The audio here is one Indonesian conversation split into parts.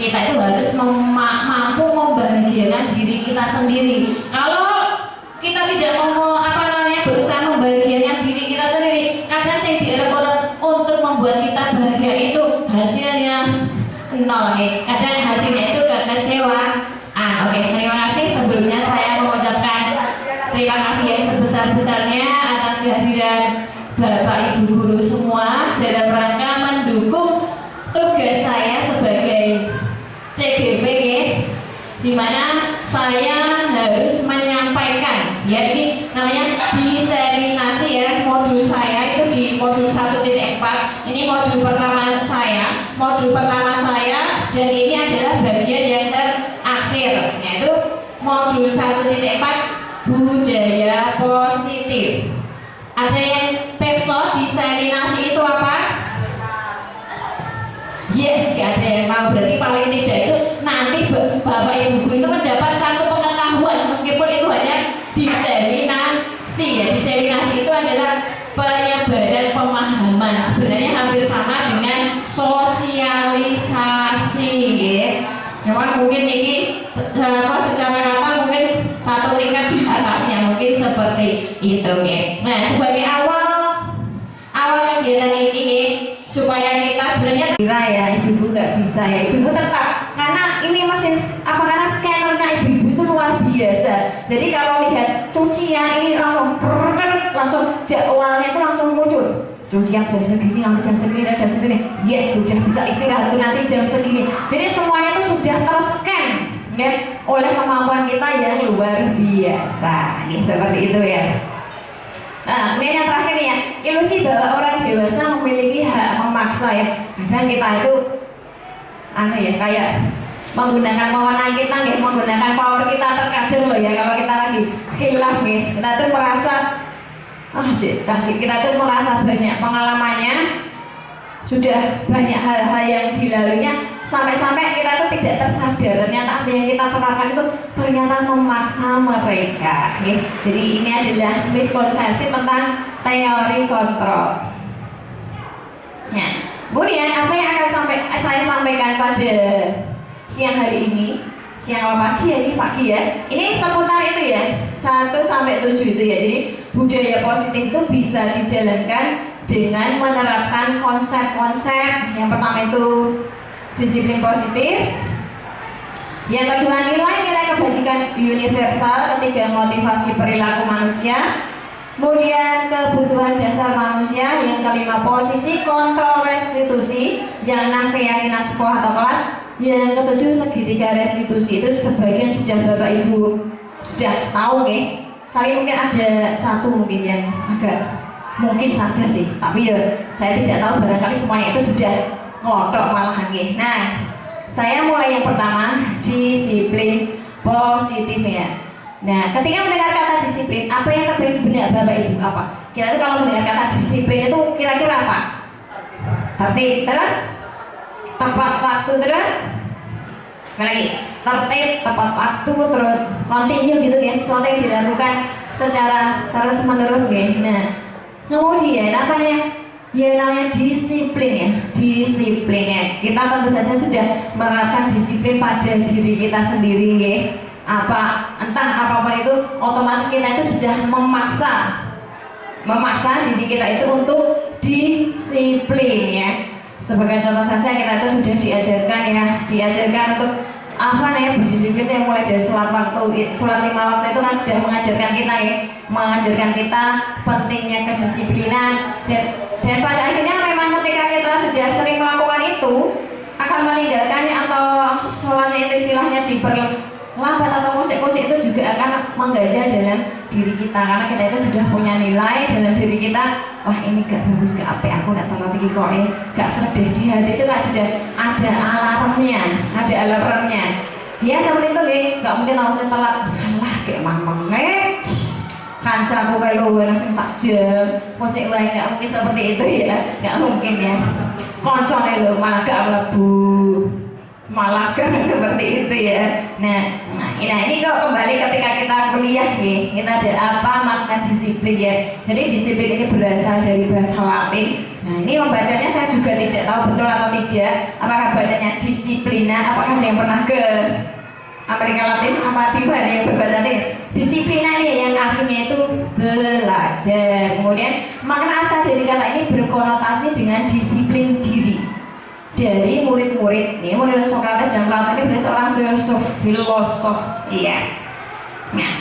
kita itu harus mampu membahagiakan diri kita sendiri. Kalau kita tidak mau berusaha membahagiakan diri kita sendiri, kadang yang diharapkan untuk membuat kita bahagia itu hasilnya nol nih. Kadang hasilnya itu kekecewaan. Oke, terima kasih. Sebelumnya saya mengucapkan terima kasih yang sebesar-besarnya atas kehadiran Bapak Ibu guru semua dalam rangka mendukung tugas saya sebagai CGP, di mana saya harus menyampaikan, ya ini namanya diseminasi ya, modul saya itu di modul 1.4. Ini modul pertama saya, dan ini adalah bagian yang terakhir, yaitu modul 1.4 budaya positif. Ada yang perso diseminasi itu apa? Yes, gak ada yang mau. Berarti paling tidak itu nanti Bapak Ibu guru itu mendapat satu pengetahuan meskipun itu hanya diseminasi ya. Diseminasi itu adalah penyebaran pemahaman. Sebenarnya hampir sama dengan sosialisasi ya. Cuman mungkin ini secara kata mungkin satu tingkat di atasnya, mungkin seperti itu ya. Nah, sebagai awal kegiatan ini supaya kita sebenarnya kira ya ibu-ibu nggak bisa ya, ibu-ibu tetap, karena ini mesin karena scannernya ibu-ibu itu luar biasa. Jadi kalau lihat cucian ini langsung jadwalnya itu langsung muncul, cucian jam segini, jam segini, dan jam segini, yes sudah bisa istirahat nanti jam segini. Jadi semuanya itu sudah terscan ya, oleh kemampuan kita yang luar biasa nih, seperti itu ya. Nah, ini yang terakhir ya, ilusi bahwa orang dewasa memiliki hak memaksa ya. Kadang kita itu kayak menggunakan wewenang kita ya, menggunakan power kita terkadang loh ya. Kalau kita lagi khilaf ya, kita tuh merasa kita tuh merasa banyak pengalamannya, sudah banyak hal-hal yang dilaluinya, sampai-sampai kita tuh tidak tersadar ternyata apa yang kita terapkan itu ternyata memaksa mereka ya. Jadi ini adalah miskonsepsi tentang teori kontrol. Nah, kemudian apa yang akan saya sampaikan pada siang hari ini, siang pagi ya, ini pagi ya, ini seputar itu ya, 1 sampai 7 itu ya. Jadi budaya positif itu bisa dijalankan dengan menerapkan konsep-konsep. Yang pertama itu disiplin positif, yang kedua nilai-nilai kebajikan universal, ketiga motivasi perilaku manusia, kemudian kebutuhan dasar manusia, yang kelima posisi kontrol restitusi, yang enam keyakinan sekolah atau kelas, yang ketujuh segitiga restitusi. Itu sebagian sudah Bapak Ibu sudah tahu ya, tapi mungkin ada satu mungkin yang agak mungkin saja sih, tapi ya saya tidak tahu, barangkali semuanya itu sudah ngelotok malahan ya. Nah, saya mulai yang pertama, disiplin positif ya. Nah, ketika mendengar kata disiplin, apa yang terbetik di benak Bapak Ibu apa? Kira-kira kalau mendengar kata disiplin itu kira-kira apa? Tertib, terus tepat waktu, terus lagi tertib, tepat waktu, terus continue gitu ya, sesuatu yang dilakukan secara terus menerus ya. Nah, kemudian apa namanya disiplin ya, disiplin ya. Kita tentu saja sudah menerapkan disiplin pada diri kita sendiri ya. Entah apapun itu, otomatis kita itu sudah memaksa diri kita itu untuk disiplin ya. Sebagai contoh saja, kita itu sudah diajarkan untuk berdisiplin yang mulai dari sholat 5 waktu itu kan sudah mengajarkan kita pentingnya kedisiplinan, dan pada akhirnya memang ketika kita sudah sering melakukan itu akan meninggalkannya, atau sholatnya itu istilahnya diperlambat atau musik-musik, itu juga akan mengganjal dalam diri kita, karena kita itu sudah punya nilai dalam diri kita. Wah, ini gak bagus, gak apa, aku gak telat lagi kok, ini gak sedih di hati itu gak sudah ada alarmnya ya, seperti itu gak mungkin langsung telat, alah kayak mamang kancaku kayak lu langsung saja musik lain, gak mungkin seperti itu ya, gak mungkin ya. Koncone lu malah gak mlebu, malah kan seperti itu ya. Nah ini kok kembali ketika kita kuliah kita ada apa makna disiplin ya. Jadi disiplin ini berasal dari bahasa Latin Nah ini membacanya saya juga tidak tahu betul atau tidak. Apakah bacanya disiplina? Apakah ada yang pernah ke Amerika Latin? Apa di mana yang berbaca disiplina ini yang artinya itu belajar. Kemudian makna asal dari kata ini berkonotasi dengan disiplin diri dari murid-murid. Ini murid Sokrates dan Plato ini berarti seorang filosof. Iya. Nah,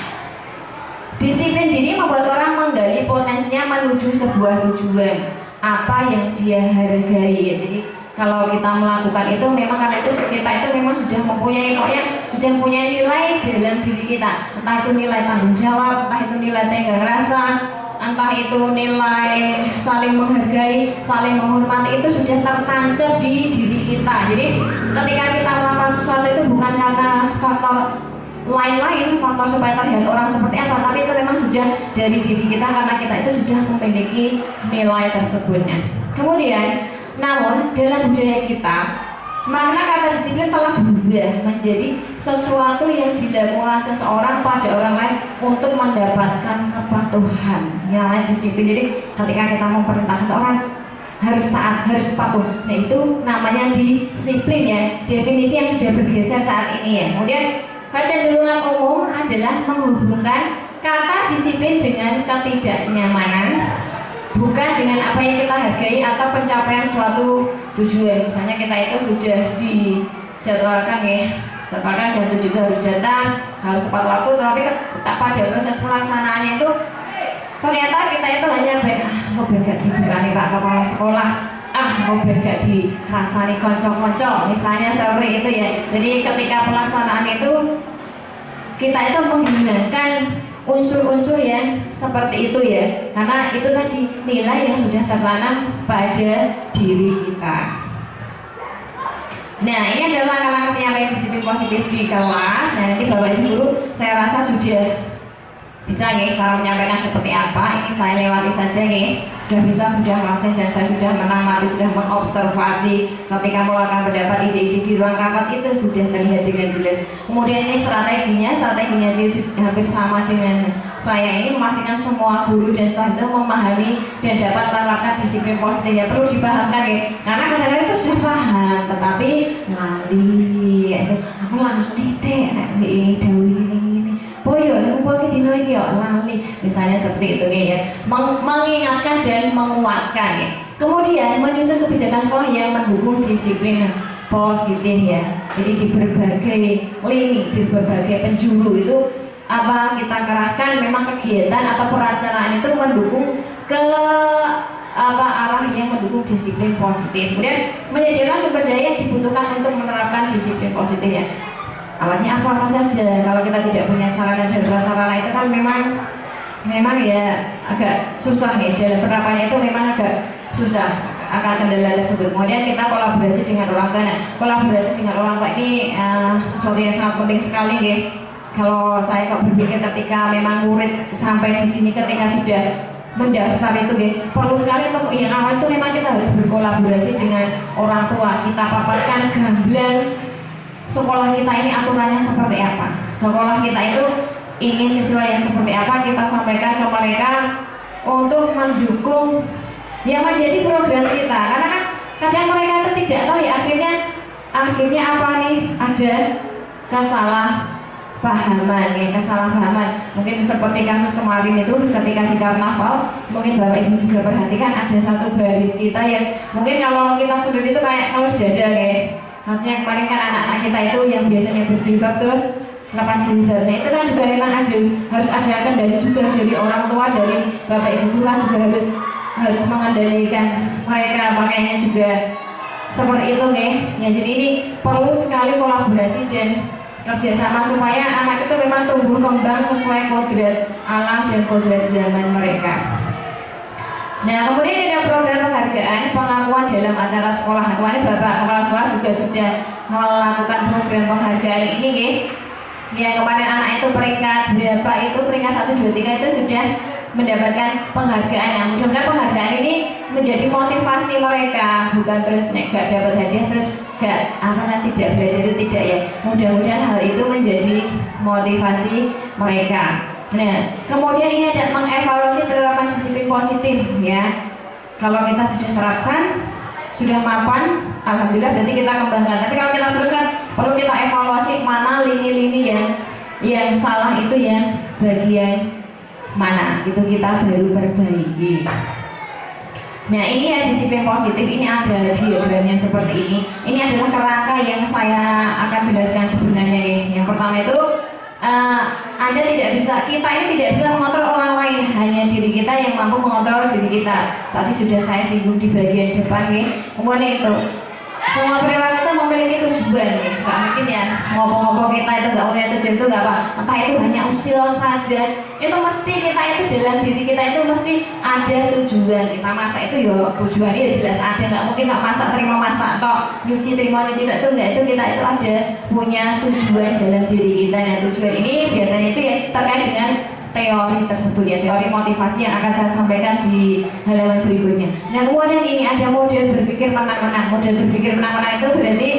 disiplin diri membuat orang menggali potensinya menuju sebuah tujuan apa yang dia hargai ya. Jadi kalau kita melakukan itu memang karena itu kita itu memang sudah mempunyai sudah mempunyai nilai dalam diri kita, entah itu nilai tanggung jawab, entah itu nilai tenggang rasa, entah itu nilai saling menghargai, saling menghormati, itu sudah tertancap di diri kita. Jadi ketika kita melakukan sesuatu itu bukan karena faktor lain-lain, faktor supaya terlihat orang seperti apa, tapi itu memang sudah dari diri kita karena kita itu sudah memiliki nilai tersebutnya. Kemudian, namun dalam budaya kita, makna kata disiplin telah berubah menjadi sesuatu yang dilakukan seseorang pada orang lain untuk mendapatkan kepatuhan. Ya, disiplin. Jadi ketika kita memerintahkan seseorang harus taat, harus patuh. Nah itu namanya disiplin ya. Definisi yang sudah bergeser saat ini ya. Kemudian kecenderungan umum adalah menghubungkan kata disiplin dengan ketidaknyamanan, bukan dengan apa yang kita hargai atau pencapaian suatu tujuan. Misalnya kita itu sudah dijadwalkan ya, jadwalkan jam 7 itu harus datang, harus tepat waktu, tapi pada proses pelaksanaannya itu ternyata kita itu hanya gak didukani Pak Kepala Sekolah, gak dirasani konco-konco, misalnya seperti itu ya. Jadi ketika pelaksanaan itu kita itu menghilangkan unsur-unsur yang seperti itu ya, karena itu tadi nilai yang sudah tertanam pada diri kita. Nah ini adalah langkah-langkah penyampaian disiplin positif di kelas. Nah nanti Bapak Ibu guru saya rasa sudah bisa nih cara menyampaikan seperti apa. Ini saya lewati saja nih. Sudah proses dan saya sudah menamati, sudah mengobservasi ketika melakukan pendapat ide-ide di ruang rapat itu sudah terlihat dengan jelas. Kemudian ini strateginya itu hampir sama dengan saya ini, memastikan semua guru dan staf itu memahami dan dapat menerapkan disiplin positif. Ya perlu dipahamkan ya, karena kadang-kadang itu sudah paham tetapi lali itu aku lali deh ini dawi ini boyo aku pakai dino iki yo lali, misalnya seperti itu nih ya. Mengingatkan dan menguatkan ya. Kemudian menyusun kebijakan sekolah yang mendukung disiplin positif ya. Jadi di berbagai lini, di berbagai penjuru itu apa kita kerahkan memang kegiatan atau perencanaan itu mendukung ke arah yang mendukung disiplin positif. Kemudian menyediakan sumber daya yang dibutuhkan untuk menerapkan disiplin positif ya. Alatnya apa saja. Kalau kita tidak punya sarana dan prasarana itu kan memang ya agak susah nih dalam penerapannya, itu memang agak susah akan kendala tersebut. Kemudian kita kolaborasi dengan orang tua. Nah, kolaborasi dengan orang tua ini sesuatu yang sangat penting sekali ya. Kalau saya kok berpikir ketika memang murid sampai di sini ketika sudah mendaftar itu deh, perlu sekali untuk yang awal itu memang kita harus berkolaborasi dengan orang tua. Kita paparkan gamblang sekolah kita ini aturannya seperti apa, sekolah kita itu ini sesuai yang seperti apa, kita sampaikan ke mereka untuk mendukung yang menjadi program kita. Karena kan kadang mereka itu tidak tahu ya, akhirnya apa nih, ada kesalahpahaman. Mungkin seperti kasus kemarin itu ketika di karnaval, mungkin Bapak Ibu juga perhatikan ada satu baris kita yang mungkin kalau kita sendiri itu kayak harus jajan ya. Maksudnya kemarin kan anak-anak kita itu yang biasanya berjilbab terus lepas jilbabnya, itu kan juga memang harus ada kendali juga dari orang tua, dari Bapak Ibu kan juga harus mengendalikan mereka pakaiannya juga seperti itu nih ya. Jadi ini perlu sekali kolaborasi dan kerjasama supaya anak itu memang tumbuh kembang sesuai kodrat alam dan kodrat zaman mereka. Nah kemudian ada program penghargaan pengakuan dalam acara sekolah. Nah, kemarin Bapak Kepala Sekolah juga sudah melakukan program penghargaan ini nih. Ya kemarin anak itu peringkat berapa itu, peringkat 1, 2, 3 itu sudah mendapatkan penghargaan. Nah mudah-mudahan penghargaan ini menjadi motivasi mereka, bukan terus gak dapat hadiah terus tidak belajar, itu tidak ya. Mudah-mudahan hal itu menjadi motivasi mereka. Nah, kemudian ini ada mengevaluasi penerapan disiplin positif ya. Kalau kita sudah terapkan, sudah mapan, alhamdulillah berarti kita kembangkan. Tapi kalau kita belum kan perlu kita evaluasi mana lini-lini yang salah itu yang bagian mana, itu kita baru perbaiki. Nah ini ya disiplin positif, ini ada diagramnya seperti ini. Ini adalah kerangka yang saya akan jelaskan sebenarnya nih. Yang pertama itu Anda tidak bisa, kita ini tidak bisa mengontrol orang lain, hanya diri kita yang mampu mengontrol diri kita. Tadi sudah saya singgung di bagian depan nih. Kemudian itu semua perilaku itu memiliki tujuan nih, nggak mungkin ya ngopo-ngopo kita itu nggak punya tujuan itu nggak apa, entah itu hanya usil saja, itu mesti kita itu dalam diri kita itu mesti ada tujuan. Kita masak itu ya tujuannya ya jelas ada, nggak mungkin nggak masak terima masak atau nyuci terima nyuci itu enggak, itu kita itu ada punya tujuan dalam diri kita. Nah tujuan ini biasanya itu ya terkait dengan teori tersebut ya, teori motivasi yang akan saya sampaikan di halaman berikutnya. Nah kemudian ini ada model berpikir menang-menang. Model berpikir menang-menang itu berarti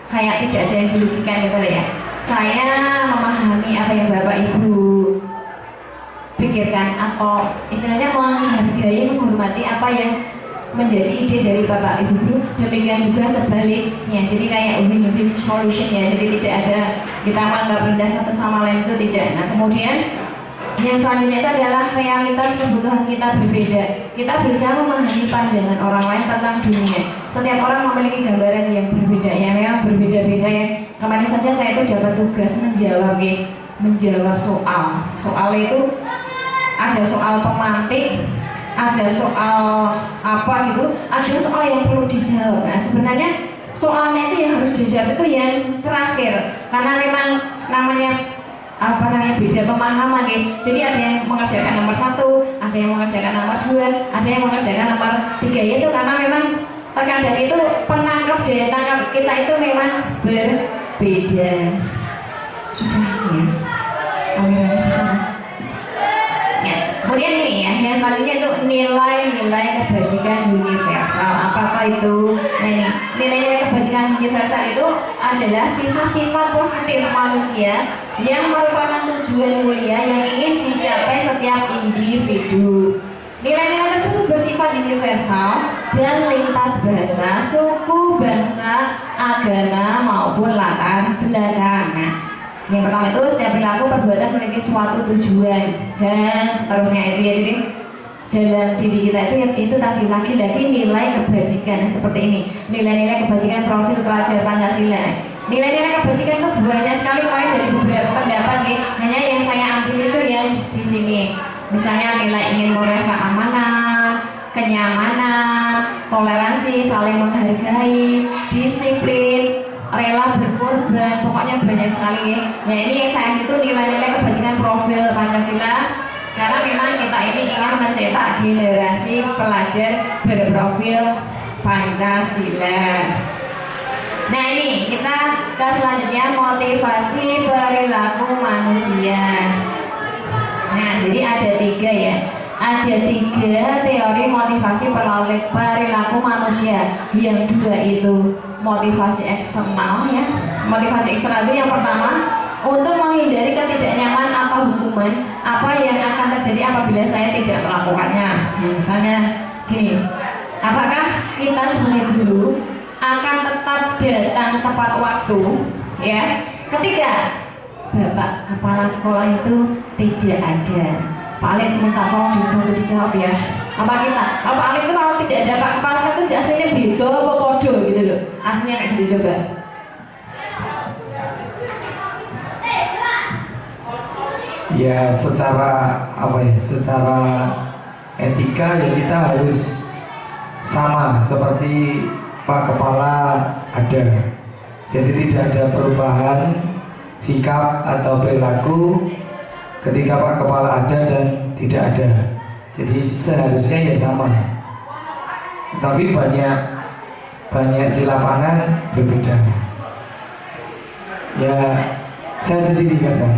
kayak tidak ada yang dirugikan gitu ya. Saya memahami apa yang Bapak Ibu pikirkan, atau istilahnya menghargai, menghormati apa yang menjadi ide dari Bapak Ibu guru. Demikian juga sebaliknya, jadi kayak win-win solution ya, jadi tidak ada kita menganggap indah satu sama lain, itu tidak. Nah kemudian yang selanjutnya itu adalah realitas kebutuhan kita berbeda. Kita berusaha memahami pandangan orang lain tentang dunia. Setiap orang memiliki gambaran yang berbeda, ya memang berbeda-beda ya. Kemarin saja saya itu dapat tugas menjawab soal. Soal itu ada soal pemantik, ada soal apa gitu, ada soal yang perlu dijawab. Nah sebenarnya soalnya itu yang harus dijawab itu yang terakhir, karena memang namanya beda pemahaman ya. Jadi ada yang mengerjakan nomor 1, ada yang mengerjakan nomor 2, ada yang mengerjakan nomor 3, itu karena memang terkadang itu penangkap daya tangkap kita itu memang berbeda. Sudah ya, alirannya bisa. Ya. Kemudian ini ya, yang selanjutnya itu nilai-nilai kebajikan universal. Apakah itu? Nah ini nilai-nilai kebajikan universal itu adalah sifat-sifat positif manusia yang merupakan tujuan mulia yang ingin dicapai setiap individu. Nilai-nilai tersebut bersifat universal dan lintas bahasa, suku, bangsa, agama maupun latar belakang. Nah, yang pertama itu setiap perilaku perbuatan memiliki suatu tujuan dan seterusnya itu ya. Jadi dalam diri kita itu tadi lagi-lagi nilai kebajikan seperti ini. Nilai-nilai kebajikan profil pelajar Pancasila. Nilai-nilai kebajikan itu banyak sekali, mulai dari beberapa pendapat nih. Hanya yang saya ambil itu yang di sini. Misalnya nilai ingin memperoleh keamanan, kenyamanan, toleransi, saling menghargai, disiplin, rela berkorban, pokoknya banyak sekali ya. Nah ini yang saya itu nilai-nilai kebajikan profil Pancasila, karena memang kita ini ingin mencetak generasi pelajar berprofil Pancasila. Nah ini kita ke selanjutnya, motivasi perilaku manusia. Nah jadi ada 3 ya, ada 3 teori motivasi perilaku manusia. Yang 2 itu motivasi eksternal ya. Motivasi eksternal itu yang pertama, untuk menghindari ketidaknyamanan atau hukuman apa yang akan terjadi apabila saya tidak melakukannya. Misalnya gini, apakah kita sebagai guru akan tetap datang tepat waktu ya ketika bapak kepala sekolah itu tidak ada? Pak Alim minta tolong dibantu dijawab ya. Apa Pak Alim itu kalau tidak ada Pak kepala sekolah itu aslinya beda apa podo gitu loh, aslinya kayak gitu? Coba ya, secara secara etika ya kita harus sama seperti Pak Kepala ada, jadi tidak ada perubahan sikap atau perilaku ketika Pak Kepala ada dan tidak ada, jadi seharusnya ya sama. Tapi banyak di lapangan berbeda ya, saya sendiri kadang.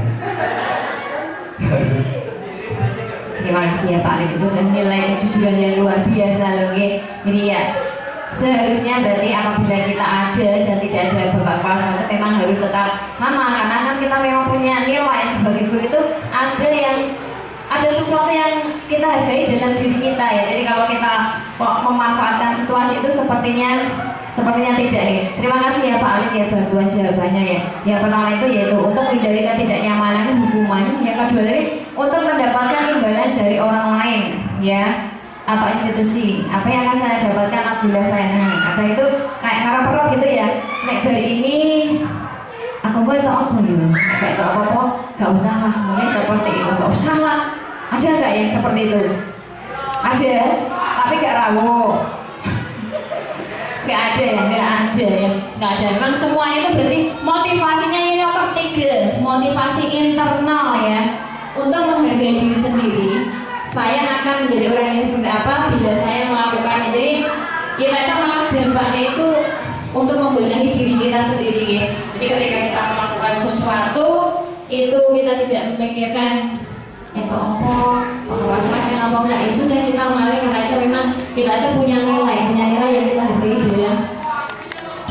Terima kasih ya Pak Alim, itu dan nilai kejujuran yang luar biasa loh ya. Jadi ya seharusnya berarti apabila kita ada dan tidak ada bapak kepala sekolah itu memang harus tetap sama, karena kan kita memang punya nilai sebagai guru itu ada yang ada sesuatu yang kita hargai dalam diri kita ya. Jadi kalau kita kok memanfaatkan situasi itu sepertinya tidak nih. Terima kasih ya Pak Alim ya bantuan jawabannya ya. Yang pertama itu yaitu untuk menghindari ketidaknyamanan hukuman. Yang kedua tadi untuk mendapatkan imbalan dari orang lain ya atau institusi. Apa yang akan saya dapatkan apabila saya ada itu kayak ngarep-ngarep gitu ya. Nek dari ini aku gue itu apa ya? Kayak itu apa-apa gak usah lah. Mungkin seperti itu gak usah lah. Ada nggak yang seperti itu? Ada, tapi gak rawuh. Nggak ada ya. Memang semuanya itu berarti motivasinya ini nomor 3, motivasi internal ya, untuk menghargai diri sendiri. Saya akan menjadi orang yang seperti apa bila saya melakukannya. Jadi kita itu malah dampaknya itu untuk membenahi diri kita sendiri ya. Jadi ketika kita melakukan sesuatu itu kita tidak memikirkan itu apa, pengawasan apa enggak, ya sudah kita mulai karena itu memang kita itu punya nilai yang kita hargai dalam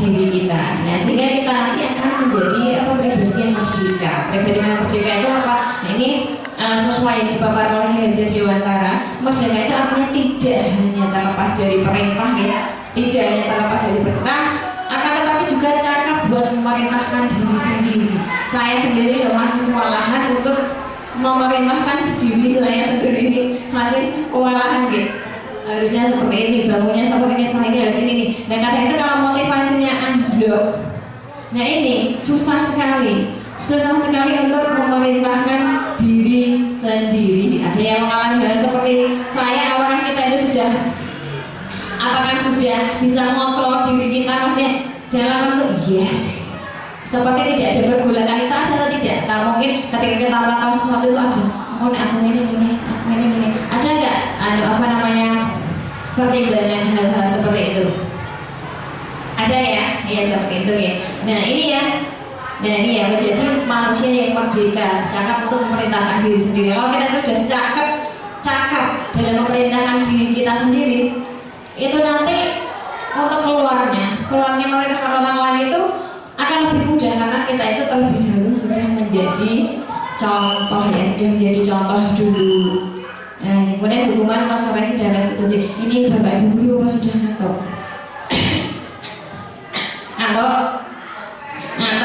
diri kita. Nah sehingga kita nanti akan menjadi pribadi yang merdeka. Pribadi yang merdeka itu apa? Nah ini sesuai yang dipaparkan oleh Herja Dewantara. Merdeka itu artinya tidak hanya terlepas dari perintah ya, tidak hanya terlepas dari perintah, akan tetapi juga cakap buat memerintahkan diri sendiri. Saya sendiri sudah masuk kewalahan untuk memerintahkan diri saya sendiri, masih kewalahan gitu. Harusnya seperti ini, bangunnya seperti ini, setelah ini harus ini nih. Dan kadang itu kalau motivasinya anjlok, nah ini susah sekali untuk memerintahkan diri sendiri. Ada yang mengalami hal seperti saya, awalnya kita itu apakah sudah bisa mengontrol diri kita, maksudnya jalan untuk yes seperti tidak ada pergolakan kita atau tidak. Nah mungkin ketika kita melakukan sesuatu itu ada aku ini ada nggak apa namanya pertimbangan hal-hal seperti itu? Ada ya, iya seperti itu ya. Nah ini ya menjadi manusia yang merdeka, cakap untuk memerintahkan diri sendiri. Kalau kita itu sudah cakap dalam memerintahkan diri kita sendiri, itu nanti untuk keluarnya memerintahkan orang lain itu akan lebih mudah karena kita itu terlebih dahulu sudah menjadi contoh ya, sudah menjadi contoh dulu. Nah, kemudian hukuman konsekuensi dan restitusi. Ini Bapak Ibu guru sudah ngantuk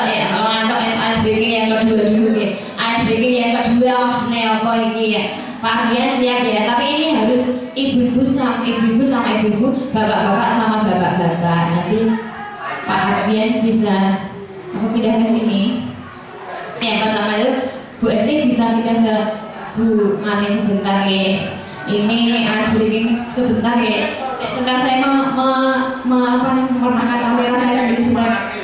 ya. Kalau ngantuk ice breaking yang kedua dulu ya. Ice breaking yang kedua apa ini ya. Bagian siap ya. Tapi ini harus ibu-ibu sama ibu-ibu, bapak-bapak sama bapak-bapak. Nanti Pak Ardian bisa aku pindah ke sini. Ya pertama itu Bu Esti bisa pindah ke Bu Mani sebentar ya. Ini ice breaking sebentar ya. Sebentar saya memperkenalkan kamera saya sendiri sebentar.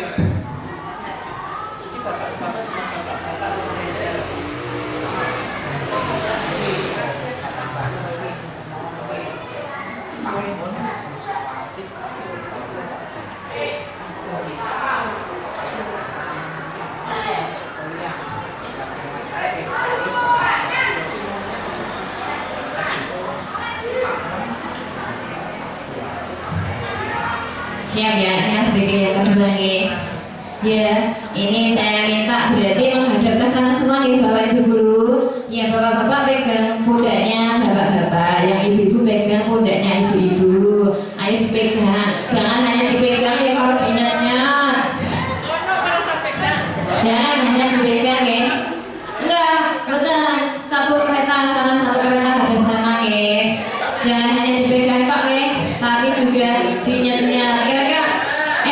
Siap ya, ini sedikit yang kedua nih. Ya, ini saya minta berarti menghadap ke sana semua nih Bapak Ibu guru. Ya bapak-bapak pegang pundaknya bapak-bapak, yang ibu-ibu pegang pundaknya ibu-ibu. Ayo dipegang, jangan hanya dipegang ya kalau dinanya. Jangan hanya dipegang ya. Enggak, betul. Satu kereta sana, satu kereta hadap sana ya. Jangan hanya dipegang Pak ya, tapi juga dinyat-nyat. Kira-kira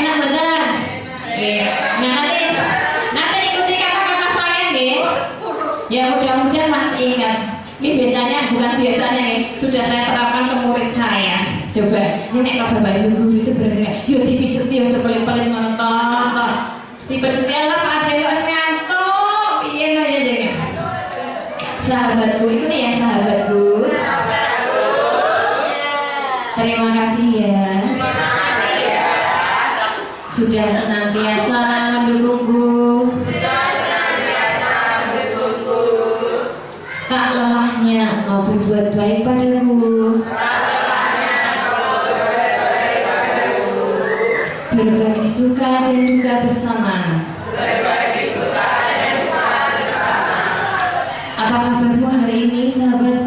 enak benar. Nah nanti ikuti kata-kata saya ya. Ya mudah-mudahan masih ingat. Ini biasanya bukan biasanya nih, sudah saya terapkan ke murid saya. Coba, ini kalau Bapak Ibu guru itu berhasil. Yuk dipijet ya, coba pelit-pelit nonton. Dipijet lah Pak Aceh kok ngantuk. Iya aja jadi. Sahabatku itu nih ya sahabatku. Terima kasih ya. Sudah senantiasa mendukungku. Tak lelahnya engkau berbuat baik padaku. Berbagi suka dan duka bersama. Apa kabarmu hari ini sahabat?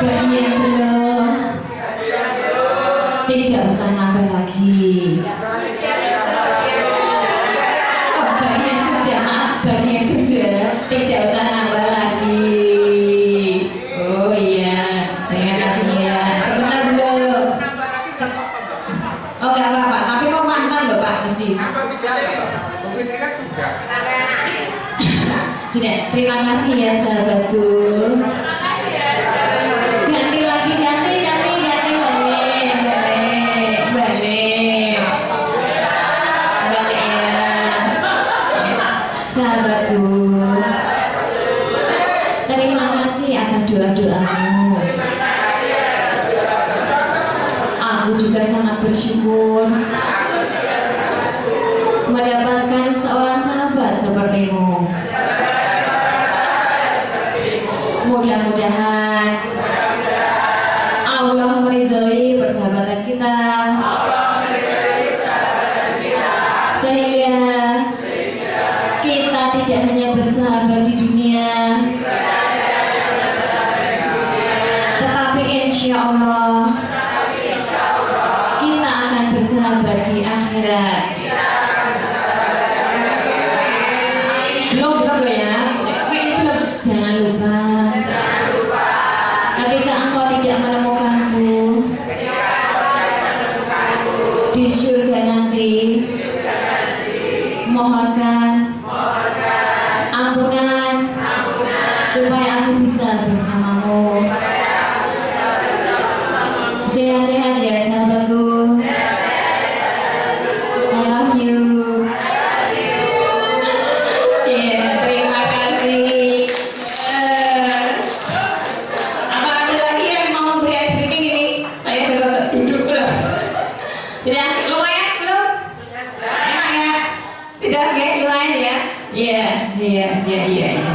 bagi yang belum, tidak usah nambah lagi. Oh, bagi yang sudah, maaf, bagi yang sudah, tidak usah nambah lagi. Oh iya, terima kasih ya. Sebentar belum. Oh nggak apa-apa, tapi kok mantan loh Pak mesti. Sudah, terima kasih ya sahabatku. Ganti lagi, ganti balik ya, sahabatku. Terima kasih atas doa-doamu. Aku juga sangat bersyukur mendapatkan seorang sahabat sepertimu. Mudah-mudahan Allah meridhoi persahabatan kita, sehingga kita tidak hanya bersahabat di dunia, tetapi insya Allah kita akan bersahabat di akhirat. Belum ya, jangan lupa. Ketika engkau tidak menemukanku di surga nanti, mohonkan ampunan supaya aku bisa bersamamu. Sehat-sehat ya sahabatku. I love you. Yeah, terima kasih. Apa ada lagi yang mau beri ice breaking ini? Saya sudah duduk belum? Sudah lumayan belum? Enak ya? Sudah ya lumayan ya? Iya.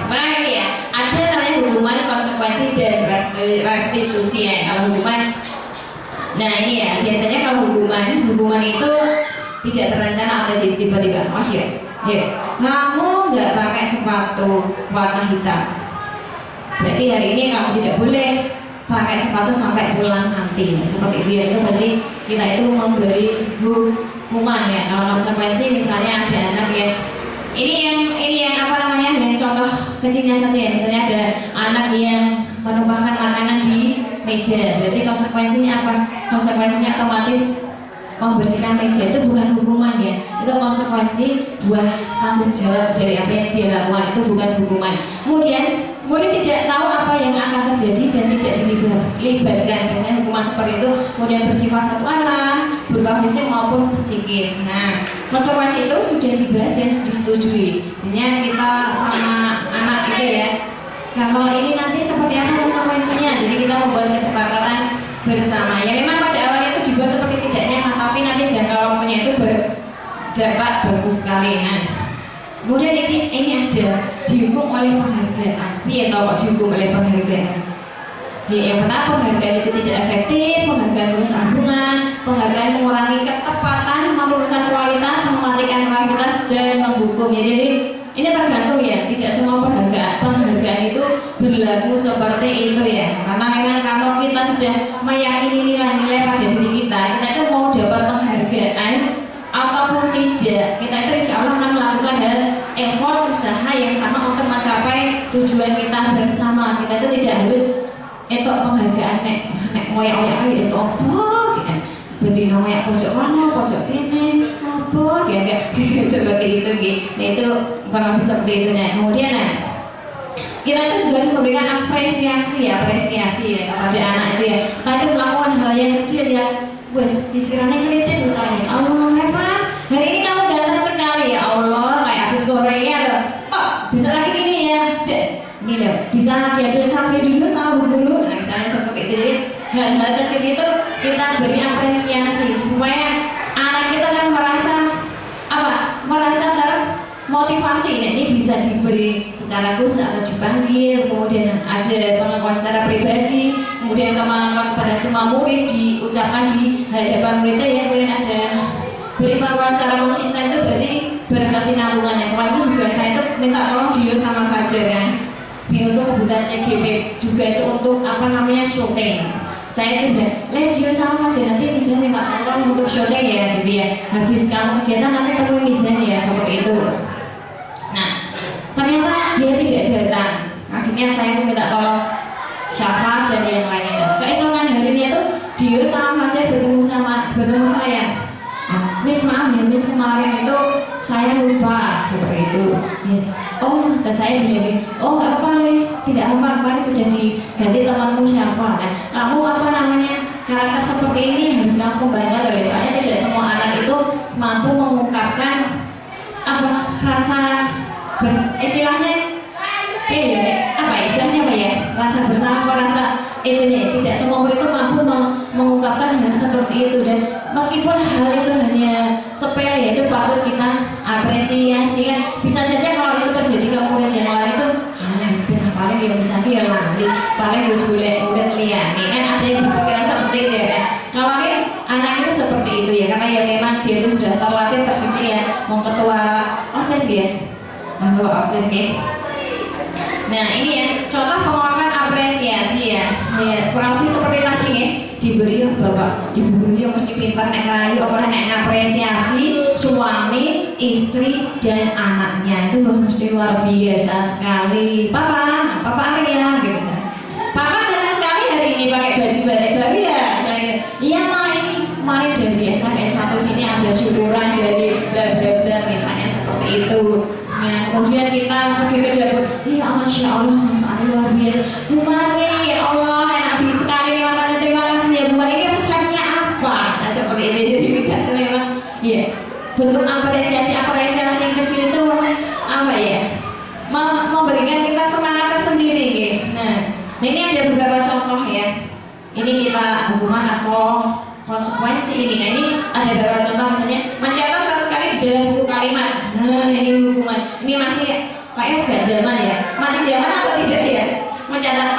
Sebenarnya ya ada namanya hukuman konsekuensi dan restitusi ya. Kalau hukuman, nah ini ya biasanya kalau hukuman itu tidak terencana atau tiba-tiba. Oh ya, kamu nggak pakai sepatu warna hitam, berarti hari ini kamu tidak boleh pakai sepatu sampai pulang nanti. Seperti itu ya, itu berarti kita itu memberi hukuman ya. Kalau konsekuensi misalnya ada anak yang ini yang apa namanya, yang contoh kecilnya saja ya, misalnya ada anak yang menumpahkan makanan di meja, berarti konsekuensinya apa? Konsekuensinya otomatis membersihkan meja, itu bukan hukuman ya, itu konsekuensi buat tanggung jawab dari apa yang dia lakukan, itu bukan hukuman. Kemudian murid tidak tahu apa yang akan terjadi dan tidak dilibatkan, biasanya hukuman seperti itu kemudian bersifat satu arah, berupa fisik maupun psikis. Nah, konsekuensi itu sudah dibahas dan disetujui, hanya kita sama anak itu ya, kalau ini nanti seperti apa konsekuensinya, jadi kita membuat kesepakatan bersama ya. Memang pada awalnya itu dibuat seperti tidak nyaman, tapi nanti jangka waktunya itu berdampak bagus sekali. Nah, kemudian ini ada dihukum oleh penghargaan. Iya tahu kok dihukum oleh penghargaan. Yang pertama, penghargaan itu tidak efektif, penghargaan merusak hubungan, penghargaan mengurangi ketepatan, menurunkan kualitas, mematikan kualitas dan menghukum ya. Jadi ini tergantung ya, tidak semua penghargaan itu berlaku seperti itu ya. Karena memang kalau kita sudah meyakini nilai-nilai pada diri kita itu mau dapat penghargaan ataupun tidak, kita itu insya Allah akan melakukan effort usaha yang sama untuk mencapai tujuan kita bersama. Kita itu tidak harus itu penghargaan nek moyak-moyak itu apa gitu. Berarti namanya pojok mana, pojok ini apa gitu seperti itu gitu. Nah itu kurang lebih seperti itu. Nah kemudian kita itu juga harus memberikan apresiasi ya kepada anak itu ya. Kita itu melakukan hal yang kecil ya, wes sisirannya kecil misalnya, Allah hebat, hari ini kamu ganteng sekali ya Allah, kayak habis gorengnya loh, kok bisa lagi gini ya, ini loh, bisa diambil selfie dulu sama dulu, nah misalnya seperti itu. Jadi hal-hal kecil itu kita beri apresiasi supaya anak kita kan merasa termotivasi. Nah, ini bisa diberi secara khusus atau dipanggil, kemudian ada pengakuan secara pribadi, kemudian kemampuan kepada semua murid diucapkan di hadapan muridnya ya, kemudian ada beri pengakuan secara konsisten, itu berarti berkesinambungan ya. Kemarin itu juga saya itu minta tolong Dio sama Fajar kan, untuk kebutuhan CGW juga itu untuk apa namanya syuting. Saya itu udah Gio sama Mas ya, nanti misalnya nggak tolong untuk syuting ya gitu ya, habis kamu kegiatan nanti ketemu misalnya ya seperti itu. Nah ternyata dia tidak datang, akhirnya saya minta tolong Syafa dan yang lainnya. Keesokan harinya itu Dio sama Mas ya bertemu saya. Miss maaf ya Miss, kemarin itu saya lupa seperti itu ya. Oh terus saya bilang, oh nggak apa-apa nih, tidak apa-apa, kemarin sudah diganti temanmu siapa. Nah kamu apa namanya karakter seperti ini harus kamu kembangkan loh, soalnya tidak semua anak itu mampu mengungkapkan apa rasa istilahnya apa istilahnya apa ya, rasa bersalah, rasa itunya, tidak semua murid itu mampu mengungkapkan hal seperti itu. Dan meskipun hal itu hanya sepele, itu patut kita apresiasi kan. Bisa saja kalau itu terjadi ke murid yang lain itu paling ya misalnya yang nanti paling ya udah liyane kan, ada yang berpikiran seperti itu ya kan. Kalau anak itu seperti itu ya, karena ya memang dia itu sudah terlatih tersuci ya, mau ketua OSIS ya, ketua OSIS ya. Nah ini ya contoh penguapan apresiasi ya, kurang lebih seperti tadi ya, diberi bapak ibu guru yang mesti pintar nek rayu, apa nek ngapresiasi suami, istri dan anaknya itu mesti luar biasa sekali. Papa Arya gitu kan. Papa senang sekali hari ini pakai baju batik baru ya. Saya iya ma, ini kemarin dari biasa S1 sini ada syukuran dari bla bla bla misalnya seperti itu. Nah, kemudian kita pergi ke dapur, iya Masya Allah Mas Ali luar biasa. Bu Mari, ya Allah enak sekali nih makanan, terima kasih ya Bu Mari. Ini resepnya apa? Saya seperti ini, jadi kita memang ya bentuk apresiasi yang kecil itu apa ya, memberikan kita semangat tersendiri gitu. Nah ini ada beberapa contoh ya, ini kita hukuman atau konsekuensi ini. Nah ini ada beberapa contoh, misalnya mencatat 100 kali di dalam buku kalimat. Nah ini hukuman, ini masih kayaknya sudah zaman ya, masih zaman atau tidak ya, mencatat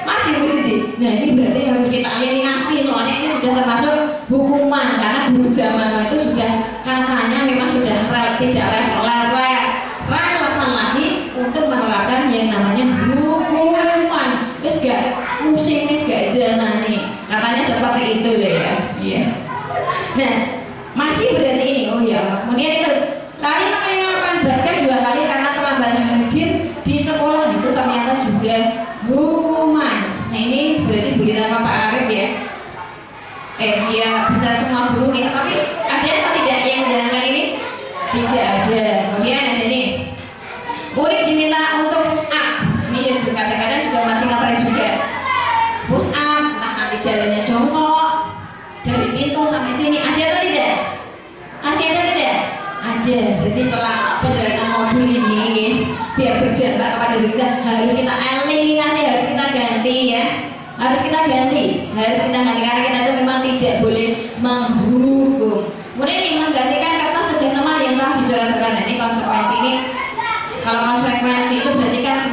masih Bu Siti. Nah ini berarti harus kita eliminasi, soalnya ini sudah termasuk hukuman, karena guru zaman itu sudah katanya memang sudah tidak relevan lagi untuk menerapkan yang namanya hukuman. Terus gak musim, gak zaman nih, katanya seperti itu deh ya. Iya. Nah masih berarti ini, oh ya. Kemudian itu lari mengenalkan basket 2 kali karena terlambat hadir di sekolah, itu ternyata juga hukuman. Nah ini berarti berita Pak Arif ya. Ya bisa semua guru ya, tapi ada atau tidak yang menjalankan ini? Tidak ada. Kemudian ada nih, murid diminta untuk push up. Ini ya juga kadang-kadang juga masih ngetren juga. Push up, nah nanti jalannya jongkok dari pintu sampai sini, ada atau tidak? Masih ada tidak? Ada. Jadi setelah penjelasan modul ini biar berjalan kepada diri kita, harus kita eliminasi, harus kita ganti ya. Harus kita ganti karena kita itu memang tidak boleh menghukum. Kemudian ini menggantikan kertas kerjasama yang telah dicoret-coret. Nah ini konsekuensi ini, kalau konsekuensi itu berarti kan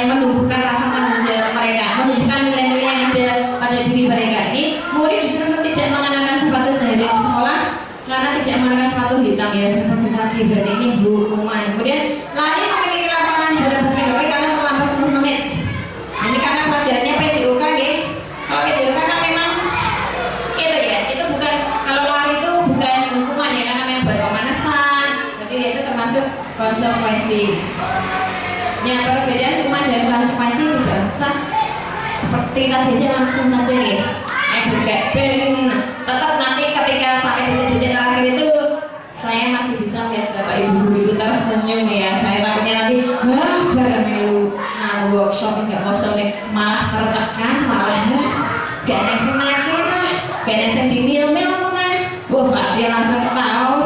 menumbuhkan rasa tanggung jawab mereka, menumbuhkan nilai-nilai yang ada pada diri mereka. Ini murid disuruh untuk tidak mengenakan sepatu sehari di sekolah karena tidak mengenakan sepatu hitam ya, seperti tadi, berarti ini hukuman. Kemudian lari mengelilingi lapangan dalam pegawai karena terlambat 10 menit. Ini karena pelajarannya PJOK ya. Kalau PJOK kan memang itu ya, itu bukan, kalau lari itu bukan hukuman ya, karena memang buat pemanasan. Berarti itu termasuk konsekuensi. Ya, perbedaan hukuman dan konsekuensi tidak usah seperti tadi aja, langsung saja ya. Tetap nanti ketika sampai detik-detik terakhir itu saya masih bisa melihat Bapak Ibu guru itu tersenyum ya. Saya takutnya nanti bareng melu workshop malah tertekan, malah gak ada yang semakin gak ada yang dimil-mil kan. Wah Pak dia langsung ketawa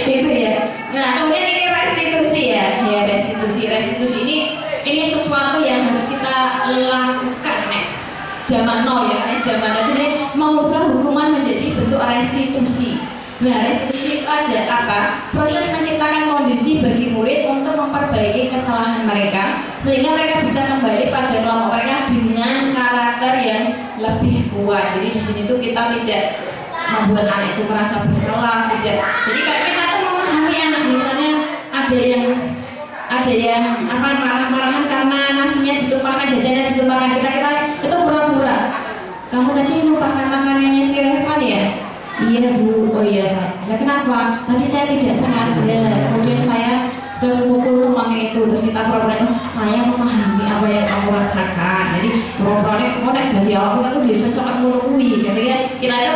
itu ya. Nah kemudian ini restitusi ya, restitusi ini sesuatu yang harus kita lakukan zaman now ya, zaman now. Jadi mengubah hukuman menjadi bentuk restitusi. Nah, restitusi itu ada apa? Proses menciptakan kondisi bagi murid untuk memperbaiki kesalahan mereka sehingga mereka bisa kembali pada kelompok mereka dengan karakter yang lebih kuat. Jadi di sini tuh kita tidak membuat anak itu merasa bersalah, tidak. Jadi kalau kita tuh memahami anak, misalnya ada yang ada yang marah-marahan karena nasinya ditumpahkan, jajannya ditumpahkan. Kita itu pura-pura. Kamu tadi lupakan makanannya si Revan ya? Iya bu, oh iya saya. Ya kenapa? Tadi saya tidak sengaja. Kemudian saya terus pukul ruangnya itu, terus kita pura-pura, oh saya memahami apa yang kamu rasakan. Jadi pura-pura mau dari awal aku biasa sangat menunggu. Jadi kan kita itu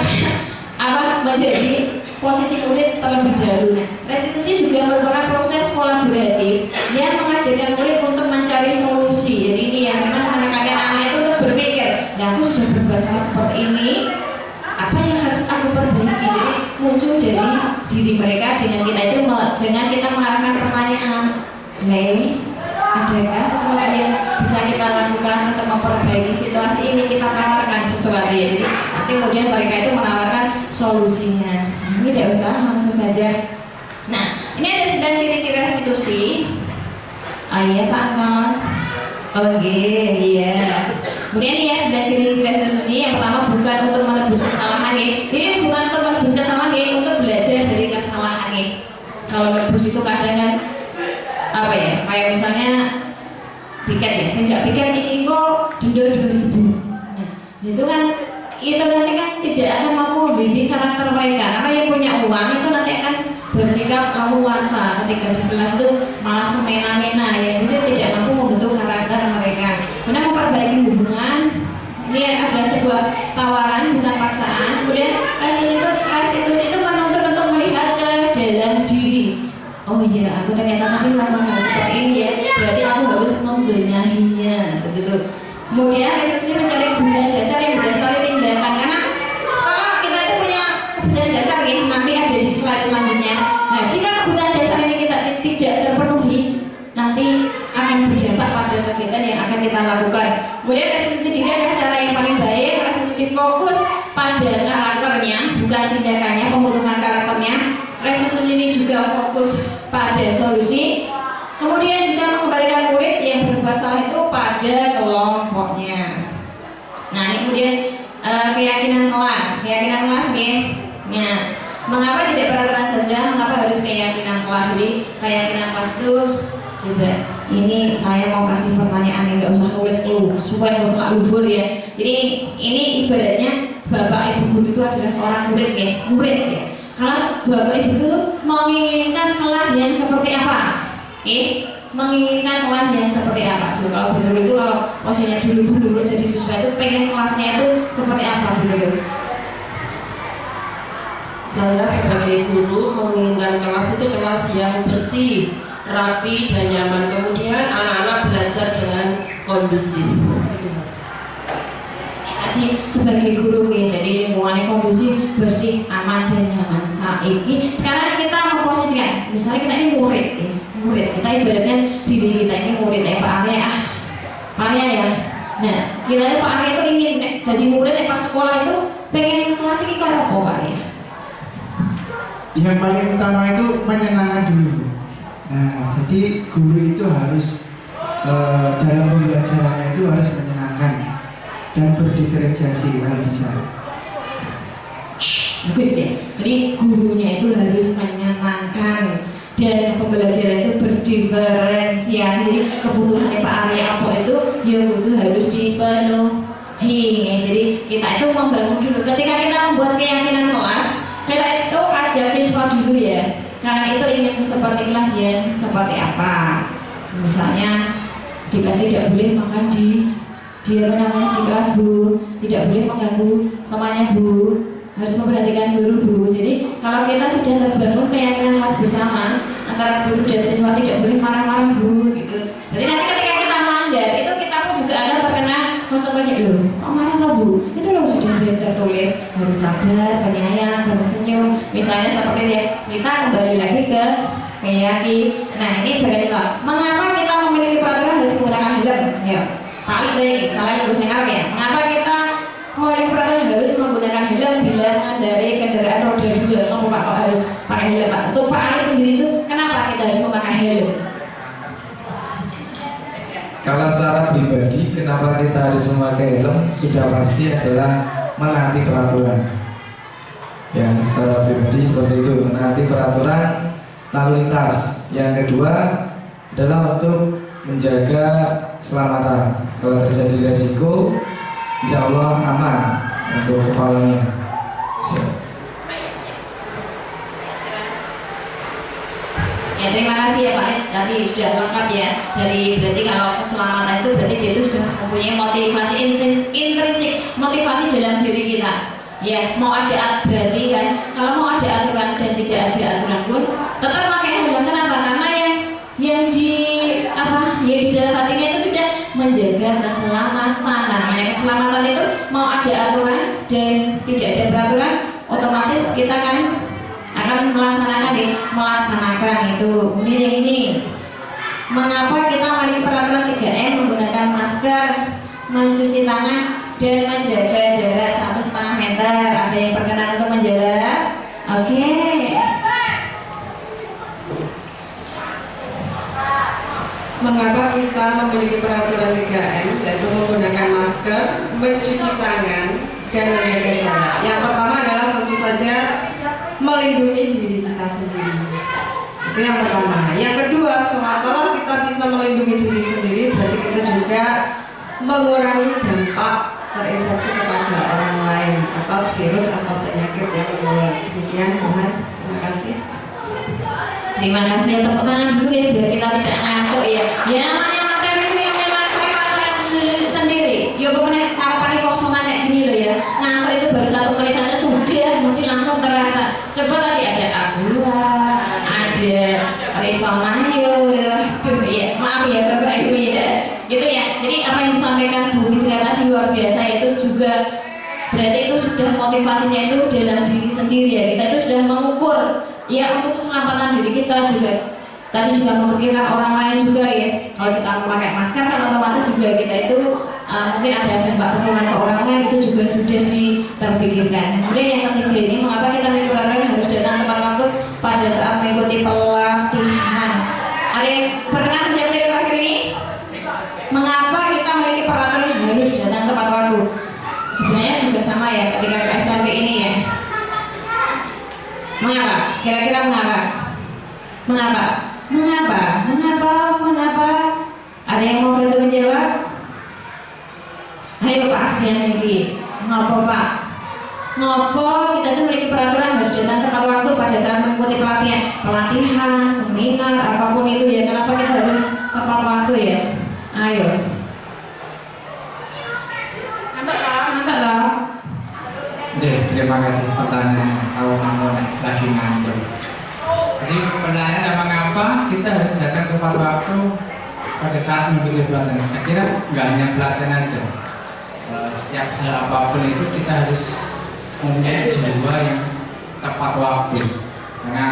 menjadi posisi murid terlebih dahulu. Nah, restitusi juga merupakan proses kolaboratif yang mengajarkan murid untuk mencari solusi. Jadi ini ya memang anak-anak itu untuk berpikir, nah aku sudah berbuat salah seperti ini, apa yang harus aku perbaiki? Jadi muncul dari diri mereka dengan kita mengarahkan pertanyaan, Lei, adakah sesuatu yang bisa kita lakukan untuk memperbaiki situasi ini? Kita tawarkan sesuatu ya. Jadi nanti kemudian mereka itu menawarkan solusinya. Ini tidak usah, langsung saja. Nah, ini ada 9 ciri-ciri restitusi. Iya Pak Angkon. Oke, iya. Kemudian ya 9 ciri-ciri restitusi. Yang pertama bukan untuk menebus kesalahan ya. Ini bukan untuk menebus kesalahan ya, untuk belajar dari kesalahan ya. Kalau menebus itu kadang kan apa ya? Kayak misalnya piket ya. Saya nggak piket ini kok denda 2.000. Nah, itu kan nanti kan tidak akan mampu membimbing karakter mereka, karena yang punya uang itu nanti akan bersikap leluasa. Ketika di kelas itu malah semena-mena ya, jadi tidak mampu membentuk karakter mereka. Kemudian memperbaiki hubungan, ini adalah sebuah tawaran bukan paksaan. Kemudian restitusi itu menuntut untuk melihat ke dalam diri. Oh iya, aku ternyata tadi melakukan hal seperti ini ya, berarti aku harus membenahinya begitu. Kemudian restitusi mencari kebutuhan dasar yang berdasarkan tindakan, karena kalau kita itu punya kebutuhan dasar ya, nanti ada di slide selanjutnya. Nah, jika kebutuhan dasar ini kita tidak terpenuhi, nanti akan berdampak pada kegiatan yang akan kita lakukan. Kemudian restitusi diri adalah cara yang paling baik. Restitusi fokus pada karakternya, bukan tindakannya, pembentukan karakternya. Restitusi ini juga fokus pada solusi. Kemudian juga mengembalikan murid yang berbuat salah itu pada kelompoknya. Nah, ini kemudian keyakinan kelas nih. Nah, mengapa tidak peraturan saja? Mengapa harus keyakinan kelas? Jadi keyakinan kelas itu coba. Ini saya mau kasih pertanyaan yang nggak usah nulis supaya nggak usah luber ya. Jadi ini ibaratnya bapak ibu guru itu adalah seorang murid ya. Kalau bapak ibu itu menginginkan kelas yang seperti apa? Menginginkan kelas yang seperti apa? Coba kalau benar itu kalau posisinya dulu jadi siswa itu pengen kelasnya itu seperti apa benar? Saya sebagai guru menginginkan kelas itu kelas yang bersih, rapi dan nyaman. Kemudian anak-anak belajar dengan kondusif. Jadi sebagai guru jadi lingkungannya kondusif, bersih, aman dan nyaman. Sekarang kita memposisikan, misalnya kita ini murid, kita ibaratnya diri kita ini murid Pak Arya ya. Nah, kita Pak Arya itu ingin jadi murid pas sekolah itu pengen kelas ini kayak apa Pak Arya? Yang paling utama itu menyenangkan dulu. Nah, jadi guru itu harus dalam pembelajarannya itu harus menyenangkan dan berdiferensiasi kalau bisa. Bagus ya. Jadi gurunya itu harus menyenangkan dan pembelajaran itu berdiferensiasi. Jadi kebutuhan Pak Arya apa itu ya itu harus dipenuhi. Jadi kita itu membangun dulu. Ketika kita membuat keyakinan kelas, kita itu ajak siswa dulu ya. Karena itu ingin seperti kelas yang seperti apa. Misalnya kita tidak boleh makan di kelas Bu, tidak boleh mengganggu temannya Bu, harus memperhatikan guru Bu. Jadi kalau kita sudah terbangun keyakinan kelas bersama antara guru dan siswa, tidak boleh marah-marah Bu gitu. Jadi nanti ketika kita melanggar itu kita pun juga akan terkena konsekuensi. Loh, kok marah loh Bu? Itu loh sudah tertulis, harus sabar, penyayang, harus senyum. Misalnya seperti itu ya. Kita kembali lagi ke keyakinan. Nah, ini sebagai contoh. Mengapa kita memiliki peraturan harus menggunakan helm? Ya. Paling baik, salah yang dengar ya. Mengapa kita memiliki peraturan harus menggunakan helm bila mengendarai kendaraan roda 2? Kenapa Pak harus pakai helm Pak? Untuk Pak Ali sendiri itu kenapa kita harus memakai helm? Kalau secara pribadi, kenapa kita harus memakai helm? Sudah pasti adalah menaati peraturan. Ya, secara pribadi seperti itu, menaati peraturan lalu lintas. Yang kedua, adalah untuk menjaga keselamatan. Kalau terjadi resiko, insya Allah aman untuk kepalanya. Ya, terima kasih ya Pak. Tadi sudah lengkap ya. Berarti kalau keselamatan itu berarti dia itu sudah mempunyai motivasi intrinsik, motivasi dalam diri kita. Ya, mau ada berarti kan, kalau mau ada aturan dan tidak ada aturan pun tetap pakai helm. Kenapa? Karena yang di di dalam hatinya itu sudah menjaga keselamatan. Namanya keselamatan itu mau ada aturan dan tidak ada peraturan, otomatis kita kan akan melaksanakan itu. Kemudian yang ini, mengapa kita memiliki peraturan 3M, menggunakan masker, mencuci tangan, dan menjaga jarak 1,5 meter. Ada yang berkenan untuk menjaga? Oke. Mengapa kita memiliki peraturan 3M, yaitu menggunakan masker, mencuci tangan, dan menjaga jarak? Yang pertama adalah tentu saja melindungi diri kita sendiri. Itu yang pertama. Yang kedua, setelah kita bisa melindungi diri sendiri, berarti kita juga mengurangi dampak terinfeksi kepada orang lain atas virus atau penyakit yang menular. Demikian, mohon. Terima kasih. Terima kasih, tepuk tangan dulu ya biar kita tidak ngantuk ya. Ya namanya materi ini memang sendiri. Ya pokoknya apa kosongan kayak gini loh ya. Ngantuk itu baru 1 menit saja sudah mesti langsung terasa. Coba tadi ada Abdullah, ada Risomayo, aduh ya maaf ya Bapak Ibu ya. Gitu ya. Jadi apa yang disampaikan Bu Fitria tadi luar biasa, itu juga berarti itu sudah motivasinya itu dalam diri sendiri ya. Kita itu sudah mengukur ya untuk keselamatan diri kita juga. Tadi juga memikirkan orang lain juga ya. Kalau kita memakai masker kan otomatis juga kita itu mungkin ada dampak penularan ke orang lain, itu juga sudah terpikirkan. Kemudian yang ketiga ini, mengapa kita memperhatikan harus datang tepat waktu pada saat mengikuti pelatihan. Ada yang pernah menjawab dari terakhir ini? Mengapa kita memiliki peraturan harus datang tepat waktu? Sebenarnya juga sama ya ketika ke SMP ini ya. Mengapa? Kira-kira mengapa? Mengapa? Mengapa? Mengapa? Mengapa? Ada yang mau bantu menjawab? Ayo Pak, jangan lagi. Ngopo Pak? Ngopo kita tuh memiliki peraturan harus datang tepat waktu pada saat mengikuti pelatihan, seminar, apapun itu ya. Kenapa kita harus tepat waktu ya? Ayo. Nampak lah. Oke, terima kasih pertanyaan. Kalau mau lagi ngantuk. Jadi pertanyaannya mengapa kita harus datang tepat waktu pada saat mengikuti pelatihan? Saya kira nggak hanya pelatihan aja. Setiap hal apapun itu kita harus mempunyai jiwa yang tepat waktu. Karena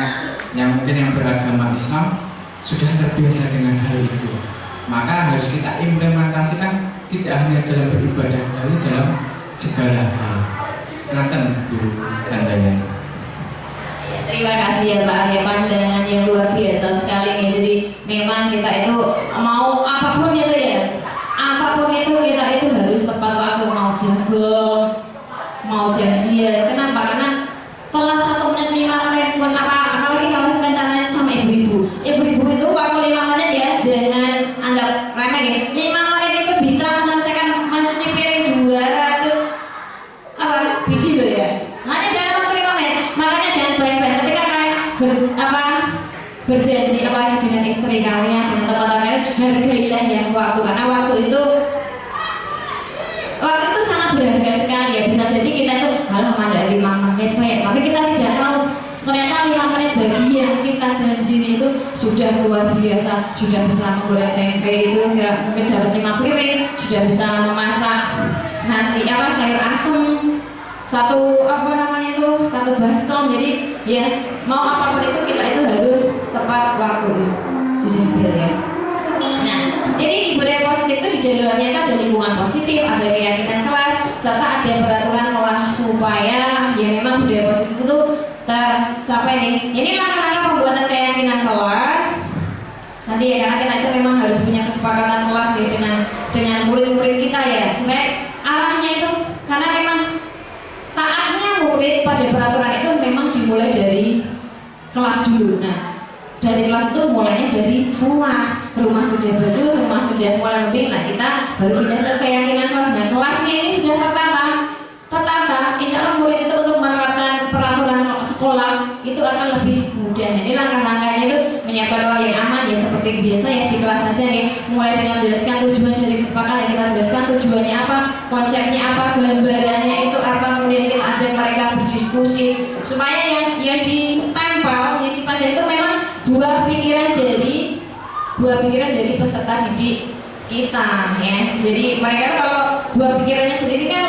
yang mungkin yang beragama Islam sudah terbiasa dengan hal itu. Maka harus kita implementasikan tidak hanya dalam beribadah, tapi dalam segala hal. Nanten Bu Handaya. Terima kasih ya Pak Arya, pandangan yang luar biasa sekali nih. Jadi memang kita itu mau apapun itu ya, apapun itu kita itu harus tepat waktu, mau jago, mau janjian. Kenapa? Karena telat 1 menit 5 menit pun apa, apalagi kalau rencananya sama ibu-ibu. Ibu-ibu itu waktu 5 menit ya, jangan anggap remeh ya. 5 menit itu bisa menyelesaikan mencuci piring 200 biji loh ya. Hanya jangan waktu 5 menit. Makanya jangan banyak-banyak ketika kalian berjanji apalagi dengan istri kalian, dengan teman kalian, hargailah yang waktu, karena waktu itu sangat berharga sekali ya. Bisa jadi kita itu malah mandar 5 menit baik, tapi kita tidak tahu ternyata 5 menit bagi yang kita janji itu sudah luar biasa. Sudah bisa menggoreng tempe itu mungkin dapat 5 piring, sudah bisa memasak nasi sayur asem satu baskom. Jadi ya mau apapun itu kita itu harus tepat waktu sejujurnya ya. Nah, jadi di budaya positif itu di dalamnya itu ada lingkungan positif, ada keyakinan kelas, serta ada peraturan kelas supaya ya memang budaya positif itu tercapai nih. Ini langkah-langkah pembuatan keyakinan kelas. Nanti ya, karena kita itu memang harus punya kesepakatan kelas ya dengan murid-murid kita ya, supaya arahnya itu, karena memang taatnya murid pada peraturan itu memang dimulai dari kelas dulu. Nah, dari kelas itu mulainya dari rumah. rumah sudah bagus, rumah sudah mulai lebih, nah kita baru pindah ke keyakinan keluarga. Kelasnya ini sudah tertata, insya Allah murid itu untuk menerapkan peraturan sekolah itu akan lebih mudah. Jadi langkah-langkahnya itu menyiapkan ruang yang aman ya seperti biasa ya di kelas saja nih, mulai dengan menjelaskan tujuan dari kesepakatan, kita jelaskan tujuannya apa, konsepnya apa, gambarannya itu apa, kemudian kita ajak mereka berdiskusi supaya yang ditempel, yang dipelajari itu memang buah pikiran dari peserta didik kita ya. Jadi mereka kalau buah pikirannya sendiri kan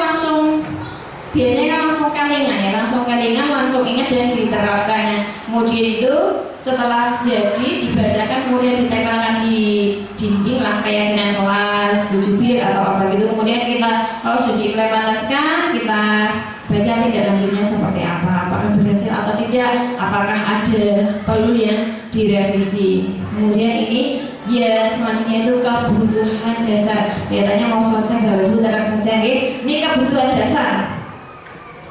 biasanya kan langsung kelingan, langsung ingat dan diterapkannya. Kemudian itu setelah jadi dibacakan, kemudian ditempelkan di dinding lah keyakinan kelas, 7 bir atau apa gitu. Kemudian kita kalau sudah diimplementasikan, kita baca tindak lanjutnya seperti apa, apakah berhasil atau tidak, apakah ada perlu yang direvisi. Kemudian ini ya selanjutnya itu kebutuhan dasar. Kelihatannya mau selesai baru terang saja. Ini kebutuhan dasar.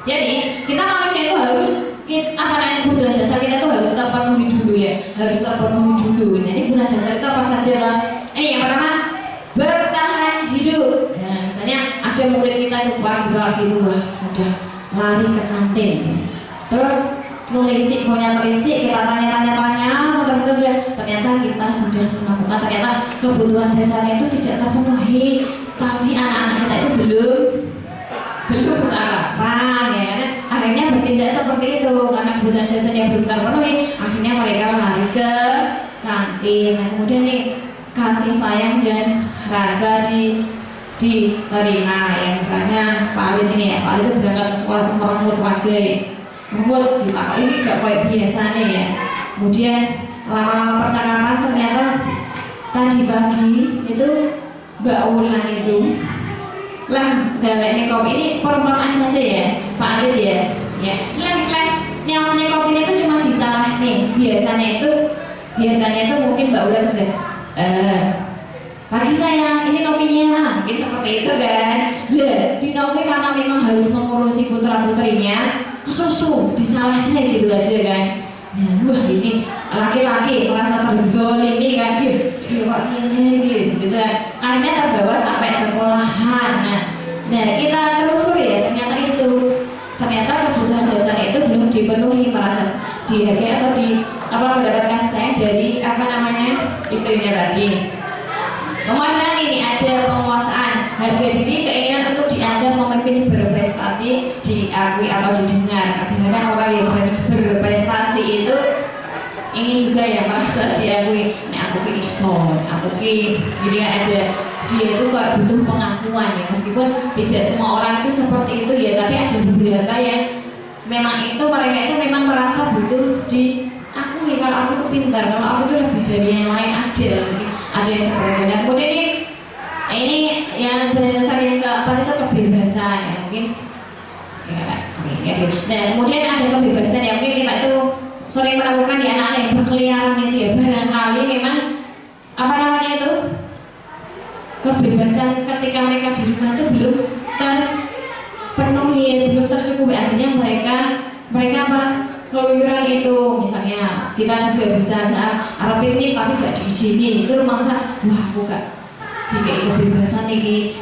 Jadi kita manusia itu harus kebutuhan dasar kita itu harus terpenuhi dulu ya, harus terpenuhi dulu. Jadi kebutuhan dasar itu apa saja lah? Yang pertama bertahan hidup. Nah, misalnya ada murid kita itu pagi-pagi itu udah lari ke kantin, terus punya telisik, kita tanya, ternyata kita sudah menemukan ternyata kebutuhan dasarnya itu tidak terpenuhi. Tadi anak-anak kita itu belum sarapan ya kan, akhirnya bertindak seperti itu karena kebutuhan dasarnya belum terpenuhi, akhirnya mereka lari ke kantin. Nah, kemudian nih kasih sayang dan rasa diterima ya, misalnya Pak Alid ini ya, Pak Alid itu berangkat ke sekolah mengut wajah ini gak kayak biasanya ya. Kemudian lama-lama percakapan ternyata tadi pagi itu Mbak Wulan itu lah galaknya kopi ini perumpamaan saja ya Pak Alid ya. Nyawanya kopi itu cuma bisa nih, biasanya itu mungkin Mbak Wulan sudah pagi sayang, ini kopinya, mungkin seperti itu kan. Di kopi karena memang harus mengurusi putra-putrinya, susu disalahnya gitu aja kan. Wah ini laki-laki merasa terzolimi kan gitu, kok ini gitu kan. Akhirnya terbawa sampai sekolahan. Nah kita telusuri ya, ternyata kebutuhan dasar itu belum dipenuhi, merasa dihargai atau mendapat kasih sayang dari istrinya tadi. Kemudian ini ada penguasaan, harga diri, keinginan untuk dianggap memimpin, berprestasi, diakui atau didengar. Kadang-kadang orang yang berprestasi itu ini juga yang merasa diakui. Nah aku ki iso, jadi ada dia itu kok butuh pengakuan ya, meskipun tidak semua orang itu seperti itu ya, tapi ada beberapa yang memang mereka itu memang merasa butuh diakui kalau aku tuh pintar, kalau aku tuh lebih dari yang lain aja. Ada yang seperti itu. Dan kemudian ini yang berdasar yang keempat itu kebebasan ya, mungkin nah kemudian ada kebebasan ya, mungkin kita itu sering melakukan di anak-anak yang berkeliaran itu ya, barangkali memang itu kebebasan ketika mereka di rumah itu belum terpenuhi, belum tercukupi, akhirnya mereka keluyuran itu. Misalnya kita juga bisa Arab piknik tapi gak diizinin, itu masa wah aku gak dikei kebebasan ini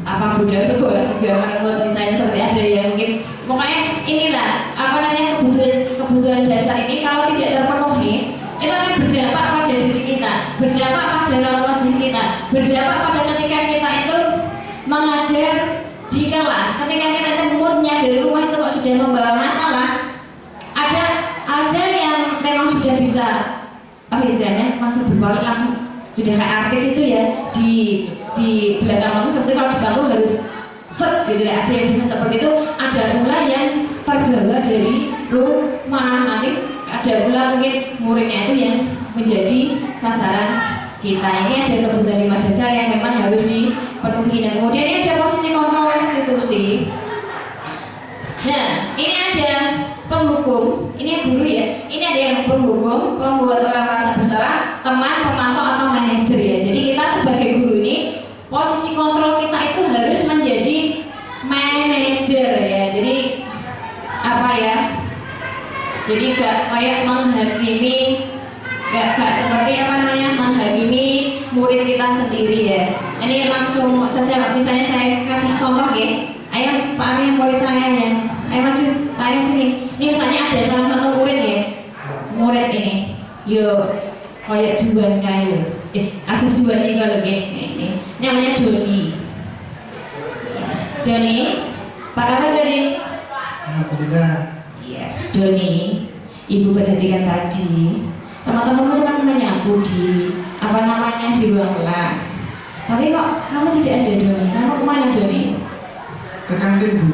budaya sekolah juga menurut misalnya seperti ada yang mungkin pokoknya inilah kebutuhan dasar ini kalau tidak terpenuhi itu akan berdampak pada diri kita, berdampak pada raut wajah kita, berdampak pada ketika kita itu mengajar di kelas, ketika kita itu moodnya dari rumah itu kok sudah membawa masalah. Ada yang memang sudah bisa masih berbalik langsung sudah kayak artis itu ya, di belakang waktu seperti kalau di bangku harus set gitu ya, ada yang bisa seperti itu. Ada pula yang terbawa dari rumah, nanti ada pula mungkin muridnya itu yang menjadi sasaran kita. Ini ada kebutuhan 5 dasar yang memang harus dipenuhi. Dan kemudian ini ada posisi kontrol institusi. Nah ini ada penghukum, ini yang guru ya, ini ada yang penghukum, pembuat orang merasa bersalah, teman, pemantau atau manajer ya. Jadi kita sebagai guru ini posisi kontrol kita itu harus menjadi manajer ya. Jadi jadi gak kayak menghakimi, gak seperti menghakimi ya. Ini langsung saja, misalnya saya kasih contoh ya. Ayo Pak Ari yang murid saya ya. Ayo maju, Pak Ari sini. Ini misalnya ada salah satu murid ya. Murid ini, yuk kayak Juan kayu. Aku Juan ini kalau ini namanya Doni. Doni, Pak kabar Doni? Alhamdulillah. Iya, Doni. Ibu perhatikan tadi. Teman-temanmu itu kan menyapu di apa namanya di ruang kelas. Tapi kok kamu tidak ada Doni? Kamu kemana Doni? Ke kantin Bu.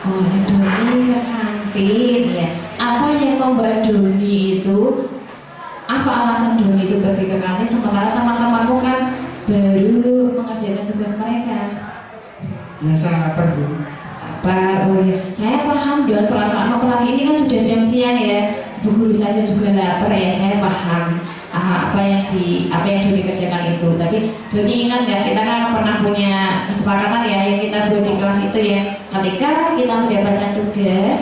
Oh, Doni ke kantin ya. Apa yang membuat Doni itu? Apa alasan Doni itu pergi ke kantin sementara teman-temanmu kan baru mengerjakan tugas mereka? Biasa lapar Bu. Lapar, oh ya. Saya paham dengan perasaan apalagi ini kan sudah jam siang ya. Bu guru saja juga lapar ya. Saya paham apa yang Doni kerjakan itu. Tapi Doni ingat nggak, kita kan pernah punya kesepakatan ya yang kita buat di kelas itu ya. Ketika kita mendapatkan tugas,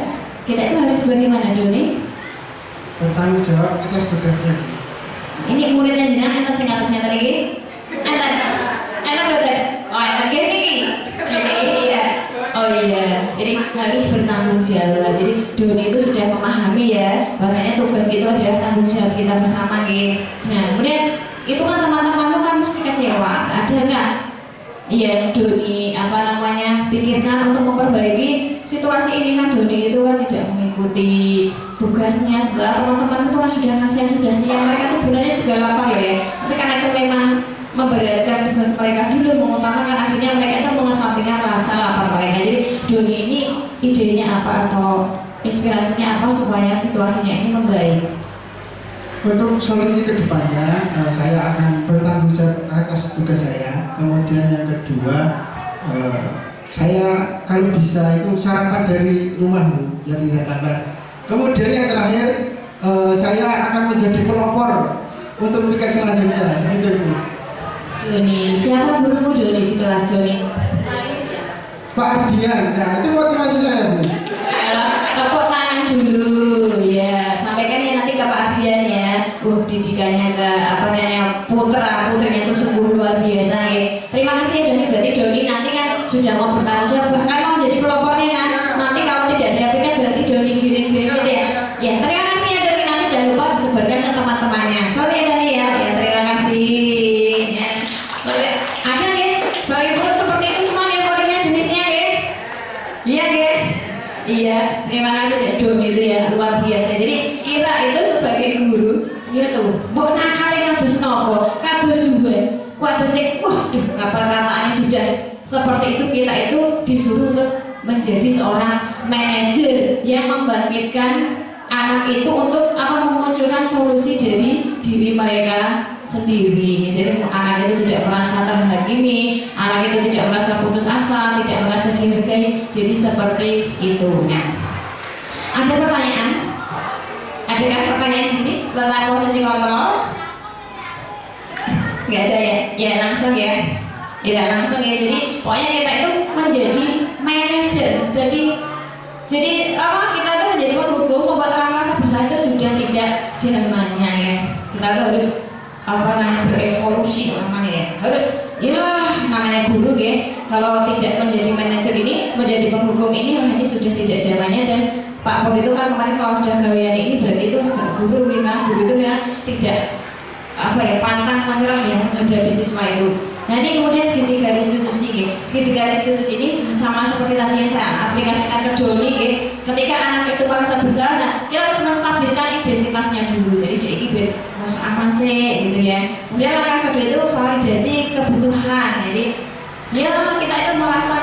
kita itu harus bagaimana Doni? Bertanggung jawab atas tugasnya. Ini muridnya jenengan atas yang atasnya tadi. Enak betul. Oh, enak gini. Iya. Oh iya. Jadi harus bertanggung jawab. Jadi Doni itu sudah memahami ya bahwasanya tugas itu adalah tanggung jawab kita bersama gitu. Nah, kemudian itu kan teman-temanmu kan mesti kecewa. Ada nggak? Iya, Doni apa namanya pikirkan untuk memperbaiki situasi ini kan Doni itu kan tidak mengikuti tugasnya setelah teman-teman itu kan sudah ngasih sudah siang, mereka itu sebenarnya juga lapar ya. Tapi karena itu memang memberatkan tugas mereka dulu, mengutamakan akhirnya mereka itu mengesampingkan rasa lapar mereka. Jadi Doni ini idenya apa atau inspirasinya apa supaya situasinya ini membaik? Untuk solusi kedepannya, saya akan bertanggung jawab atas tugas saya. Kemudian yang kedua, saya kalau bisa itu sarapan dari rumahmu, jadi tidak lambat. Kemudian yang terakhir, saya akan menjadi pelopor untuk tugas selanjutnya. Gitu Bu. Doni, siapa gurumu Doni di kelas Doni? Pak Ardian, nah itu motivasi saya Bu. Tepuk tangan dulu ya, sampaikan ya nanti ke Pak Ardian ya. Didikannya ke apa namanya putrinya itu sungguh luar biasa ya. Terima kasih ya Doni, berarti Doni nanti kan sudah mau bertanggung jawab, bahkan mau jadi pelopornya kan. Nanti kalau tidak dapatkan berarti Doni giring-giring gitu ya. Ya terima kasih ya Doni, nanti jangan lupa disebarkan ke teman-temannya. Sorry ya Doni ya, terima kasih. Ya. Ada ya, bagi guru seperti itu semua ya muridnya jenisnya ya. Iya ya. Iya, terima kasih ya Doni itu ya luar biasa. Jadi kita itu sebagai guru, ya tuh, buat nakalnya kados nopo, kados juga, kados waduh, kata-kataannya sudah seperti itu. Kita itu disuruh untuk menjadi seorang manajer yang membangkitkan anak itu untuk apa memunculkan solusi dari diri mereka sendiri. Jadi anak itu tidak merasa terhakimi, anak itu tidak merasa putus asa, tidak merasa dihargai. Jadi seperti itu. Nah, ada pertanyaan? Ada kan pertanyaan di sini tentang posisi kontrol? Nggak ada ya? Ya langsung ya. Tidak langsung ya. Jadi pokoknya kita itu menjadi manajer. Jadi apa kita itu menjadi penghukum, membuat orang merasa bersalah itu sudah tidak zamannya ya. Kita tuh harus apa namanya berevolusi namanya ya. Harus ya namanya guru ya. Kalau tidak menjadi manajer ini, menjadi penghukum ini sudah tidak zamannya. Dan Pak Pur itu kan kemarin kalau sudah gawean ini berarti itu sudah guru ya. Guru itu ya tidak apa ya pantang menyerah ya menghadapi siswa itu. Nah ini kemudian segitiga restitusi ya. Segitiga restitusi ini sama seperti tadi yang saya aplikasikan ke Doni ya. Ketika anak itu merasa bersalah, nah, kita harus menstabilkan identitasnya dulu. Jadi jadi harus apa sih gitu ya. Kemudian langkah kedua itu validasi kebutuhan. Jadi ya kita itu merasa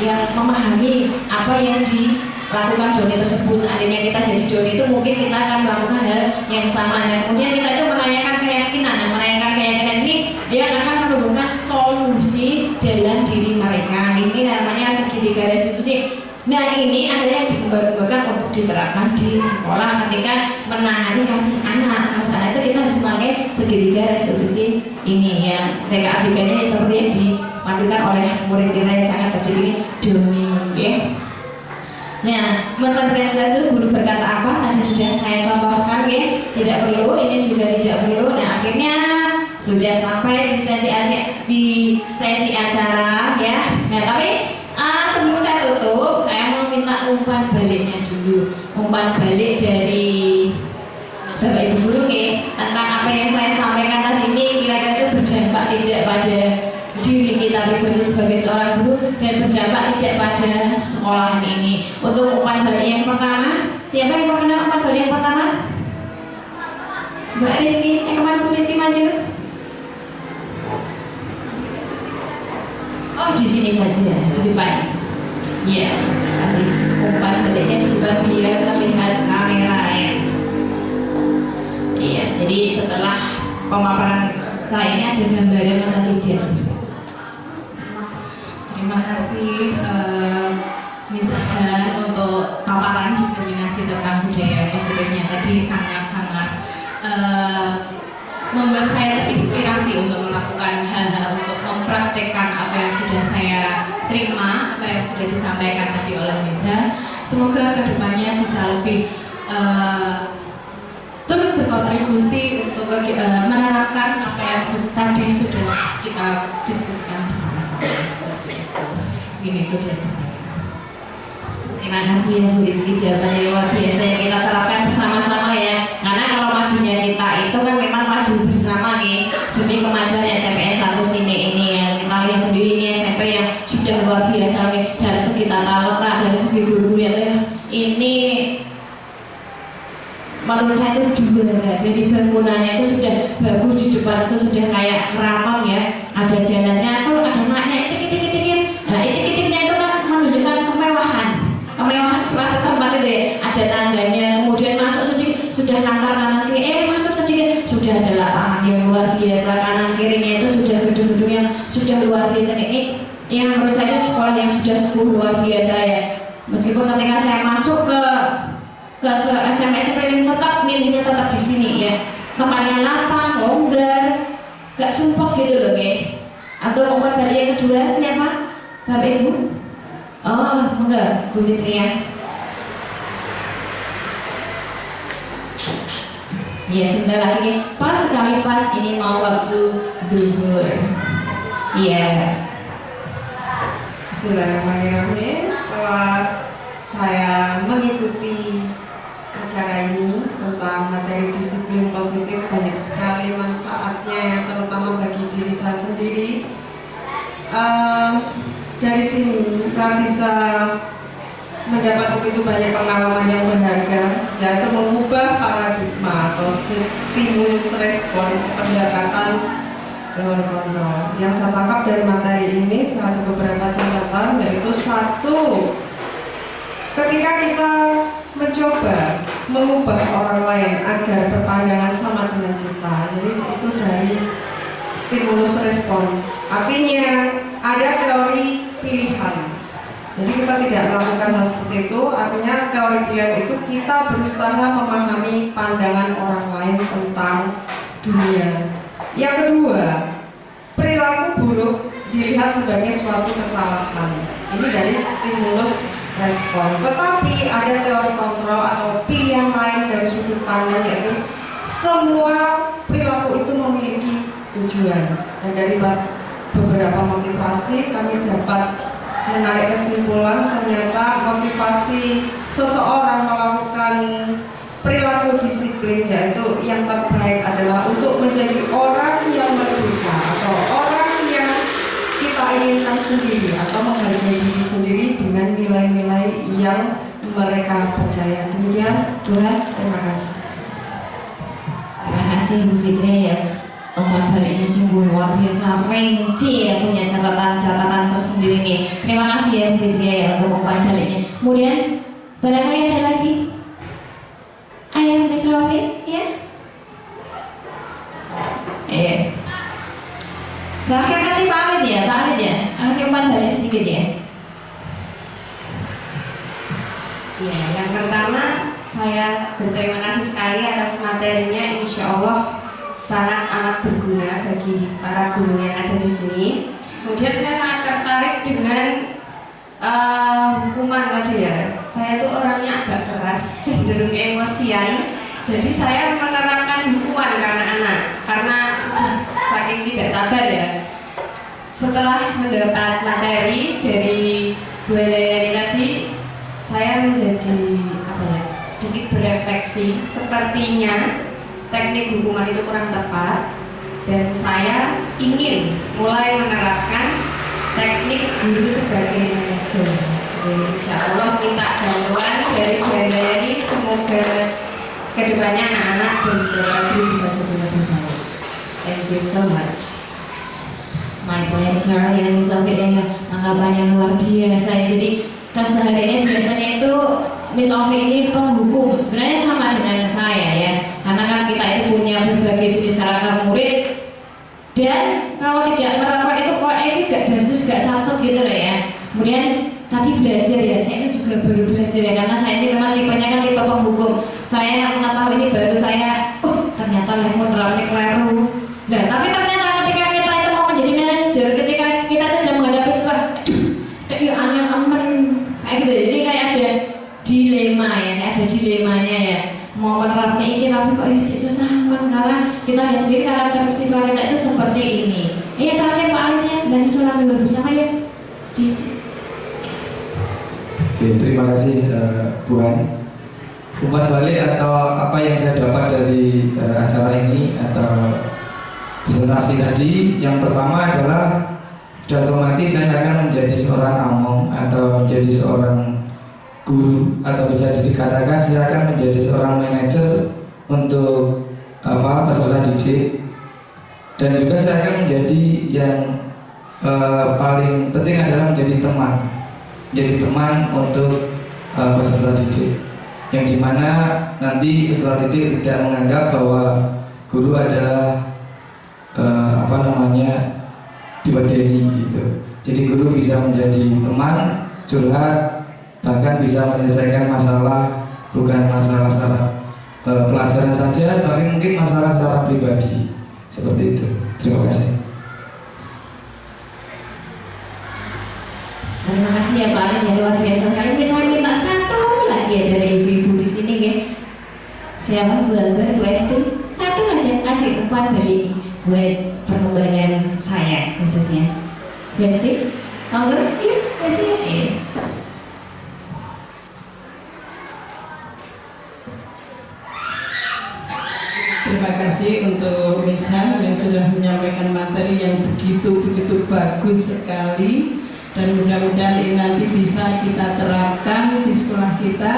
yang memahami apa yang dilakukan Doni tersebut. Seandainya kita jadi Doni itu mungkin kita akan melakukan hal yang sama. Dan kemudian kita itu menanyakan keyakinan. Nah, menanyakan keyakinan ini dia akan menumbuhkan solusi dalam diri mereka. Ini namanya segitiga restitusi. Nah ini adalah yang dikembangkan untuk diterapkan di sekolah ketika menangani kasus anak. Kasus anak itu kita harus memakai segitiga restitusi ini ya. Mereka ajikannya seperti yang dimandukan oleh murid kita yang sangat terjadi ini Doni ya. Nah, menstabilkan kelas itu guru berkata apa? Tadi sudah saya contohkan ya. Tidak perlu, ini juga tidak perlu. Nah akhirnya sudah sampai di di sesi acara ya. Nah tapi sebelum saya tutup, saya mau minta umpan baliknya dulu. Umpan balik dari Bapak Ibu Guru nih tentang apa yang saya sampaikan tadi ini kira-kira itu berdampak tidak pada diri kita pribadi sebagai seorang guru dan berdampak tidak pada sekolah ini. Untuk umpan balik yang pertama, siapa yang mau kenal umpan balik yang pertama? Mbak Rizky, yang kemana Bu Rizky maju? Oh di sini saja, di depan. Iya, kasih umpan baliknya di depan biar terlihat kamera ya. Iya, jadi setelah pemaparan saya ini ada gambaran mana tidak? Terima kasih Miss Han untuk paparan diseminasi tentang budaya positifnya tadi sangat-sangat membuat saya terinspirasi untuk melakukan hal-hal untuk mempraktekkan apa yang sudah saya terima, apa yang sudah disampaikan tadi oleh Miss Han. Semoga kedepannya bisa lebih turut berkontribusi untuk menerapkan apa yang tadi sudah kita diskusikan bersama-sama seperti itu. Ini itu dari saya. Terima kasih ya Bu Rizky, jawabannya luar biasa yang kita terapkan bersama-sama ya. Karena kalau majunya kita itu kan memang maju bersama nih demi kemajuan SMP 1 sini ini ya. Kita lihat sendiri ini SMP yang sudah luar biasa nih dari segi tata letak, dari segi guru-guru ya. Ini menurut saya itu juara. Dari bangunannya itu sudah bagus, di depan itu sudah kayak keraton ya. Ada jalannya itu, ada maknya itik-itik-itik. Nah itik-itiknya itu kan menunjukkan kemewahan suatu tempat itu ya. Ada tangganya, kemudian masuk sedikit sudah kantor kanan kiri, masuk sedikit sudah ada lapangan yang luar biasa, kanan kirinya itu sudah gedung-gedung yang sudah luar biasa. Ini yang menurut saya sekolah yang sudah sungguh luar biasa ya. Meskipun ketika saya masuk ke SMP ini tetap milihnya tetap di sini ya, tempatnya lapang, longgar, gak sumpah gitu loh ya. Atau umpan balik yang kedua siapa? Bapak Ibu? Oh enggak, Bu Fitria. Ya sebentar lagi, pas sekali pas ini mau waktu duhur. Iya. Bismillahirrahmanirrahim. Setelah saya mengikuti acara ini tentang materi disiplin positif, banyak sekali manfaatnya yang terutama bagi diri saya sendiri. Dari sini saya bisa mendapat begitu banyak pengalaman yang berharga, yaitu mengubah paradigma atau stimulus respon pendekatan teori kontrol. Yang saya tangkap dari materi ini ada beberapa catatan, yaitu satu, ketika kita mencoba mengubah orang lain agar berpandangan sama dengan kita, jadi itu dari stimulus respon. Artinya ada teori pilihan. Jadi kita tidak melakukan hal seperti itu. Artinya teori pilihan itu kita berusaha memahami pandangan orang lain tentang dunia. Yang kedua, perilaku buruk dilihat sebagai suatu kesalahan. Ini dari stimulus respon. Tetapi ada teori kontrol atau pilihan lain dari sudut pandang, yaitu semua perilaku itu memiliki tujuan. Dan dari beberapa motivasi kami dapat menarik kesimpulan ternyata motivasi seseorang melakukan perilaku disiplin yaitu yang terbaik adalah untuk menjadi orang yang merdeka atau orang yang kita inginkan sendiri atau menghargai diri sendiri dengan nilai-nilai yang mereka percaya. Demikian, Tuhan, terima kasih. Terima kasih Bu Fitri ya. Umpan baliknya sungguh luar biasa, rinci ya, punya catatan-catatan tersendiri nih. Terima kasih ya Bu Fitri ya untuk umpan baliknya. Kemudian barangkali ada lagi. Ayo Mr. Wafid ya. Bahkan nanti pamit ya, kasih umpan balik sedikit ya. Ya, yang pertama saya berterima kasih sekali atas materinya, insya Allah sangat amat berguna bagi para guru yang ada di sini. Kemudian saya sangat tertarik dengan hukuman tadi ya. Saya tuh orangnya agak keras, cenderung emosian. Jadi saya menerapkan hukuman ke anak-anak karena saking tidak sabar ya. setelah mendapat materi dari Bu Dayani tadi, saya menjadi sedikit berefleksi. Sepertinya teknik hukuman itu kurang tepat, dan saya ingin mulai menerapkan teknik guru sebagai manajer. Insya Allah minta bantuan dari Bu Dayani, semoga kedepannya anak-anak dan guru bisa jadi lebih baik. Thank you so much. My pleasure, ya Miss Ovid ya, tanggapannya luar biasa. Jadi kesehariannya biasanya itu Miss Ovid ini penghukum, sebenarnya sama dengan saya ya, karena kan kita itu punya berbagai jenis karakter murid, dan kalau tidak merapat itu kok gak dasus gak sasep gitu loh ya. Kemudian tadi belajar ya, saya ini juga baru belajar ya, karena saya ini memang tipenya kan tipe penghukum. Saya mengetahui ini baru saya, ternyata lemon terapnya keliru. Nah, tapi ternyata ketika kita itu mau menjadi manajer, ketika kita itu sudah menghadapi sesuatu, ya angin aman kayak gitu. Jadi kayak ada dilema ya, ada dilemanya ya. Mau menerapnya ini tapi kok ya susah aman, karena kita lihat sendiri karakter siswa kita itu seperti ini. Iya terakhir Pak Alif ya, dan sholat dulu bersama ya. Oke, terima kasih Bu Ani. Umpan balik atau apa yang saya dapat dari acara ini atau presentasi tadi, yang pertama adalah sudah otomatis saya akan menjadi seorang among atau menjadi seorang guru, atau bisa dikatakan saya akan menjadi seorang manajer untuk peserta didik, dan juga saya akan menjadi yang paling penting adalah menjadi teman untuk peserta didik, yang dimana nanti peserta didik tidak menganggap bahwa guru adalah dibadani gitu. Jadi guru bisa menjadi teman, curhat, bahkan bisa menyelesaikan masalah, bukan masalah secara pelajaran saja, tapi mungkin masalah secara pribadi, seperti itu. Terima kasih. Terima kasih ya Pak Alif, ya luar biasa sekali. Bisa minta satu lagi ya dari ibu-ibu di sini ya. Siapa Bu Angga, Bu Esti? Satu aja kasih umpan balik buat perkembangan saya khususnya. Bu Esti? Angga? Iya, Bu Esti ya? Iya. Terima kasih untuk Miss Han yang sudah menyampaikan materi yang begitu bagus sekali, dan mudah-mudahan ini nanti bisa kita terapkan di sekolah kita.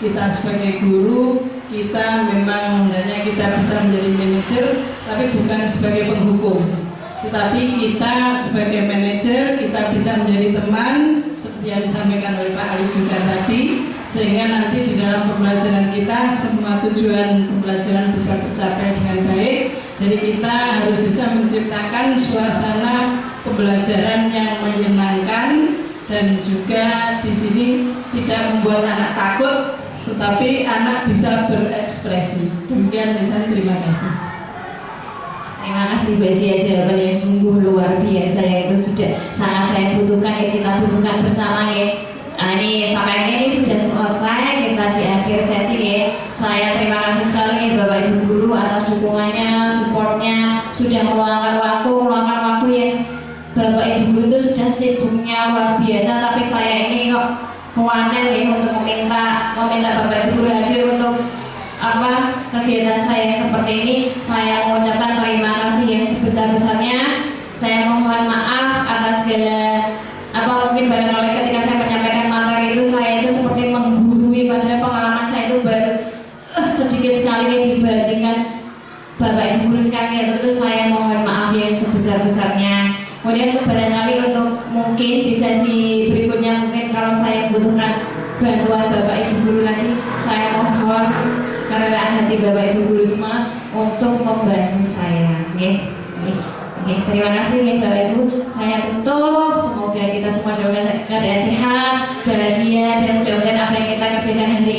Kita sebagai guru, kita memang hendaknya kita bisa menjadi manajer, tapi bukan sebagai penghukum. Tetapi kita sebagai manajer, kita bisa menjadi teman, seperti yang disampaikan oleh Pak Ali juga tadi, sehingga nanti di dalam pembelajaran kita semua tujuan pembelajaran bisa tercapai dengan baik. Jadi kita harus bisa menciptakan suasana pembelajaran yang menyenangkan, dan juga di sini tidak membuat anak takut, tetapi anak bisa berekspresi. Demikian misalnya, terima kasih. Terima kasih Bu Esti, jawaban yang sungguh luar biasa ya, itu sudah sangat saya butuhkan ya, kita butuhkan bersama ya. Nah ini sampai ini sudah selesai, kita di akhir sesi ya. Saya terima kasih sekali ya Bapak Ibu Guru atas dukungannya, supportnya, sudah meluangkan waktu yang Bapak Ibu Guru itu sudah sibuknya luar biasa, tapi saya ini kok khawatir ya untuk meminta Bapak Ibu Guru hadir untuk kegiatan saya yang seperti ini. Saya mengucapkan terima kasih yang sebesar-besarnya. Saya mohon maaf atas segala mungkin barangkali ketika saya menyampaikan materi itu saya itu seperti menggurui, padahal pengalaman saya itu baru sedikit sekali dibandingkan Bapak Ibu Guru sekalian. Itu saya mohon maaf yang sebesar-besarnya. Kemudian untuk barangkali untuk mungkin di sesi berikutnya, mungkin kalau saya membutuhkan bantuan Bapak Ibu Guru lagi, saya mohon karena hati Bapak Ibu Guru semua untuk membantu saya. Oke, terima kasih ya Bapak Ibu. Saya tutup. Semoga kita semua juga keadaan sehat, bahagia, dan mudah-mudahan apa yang kita kerjakan hari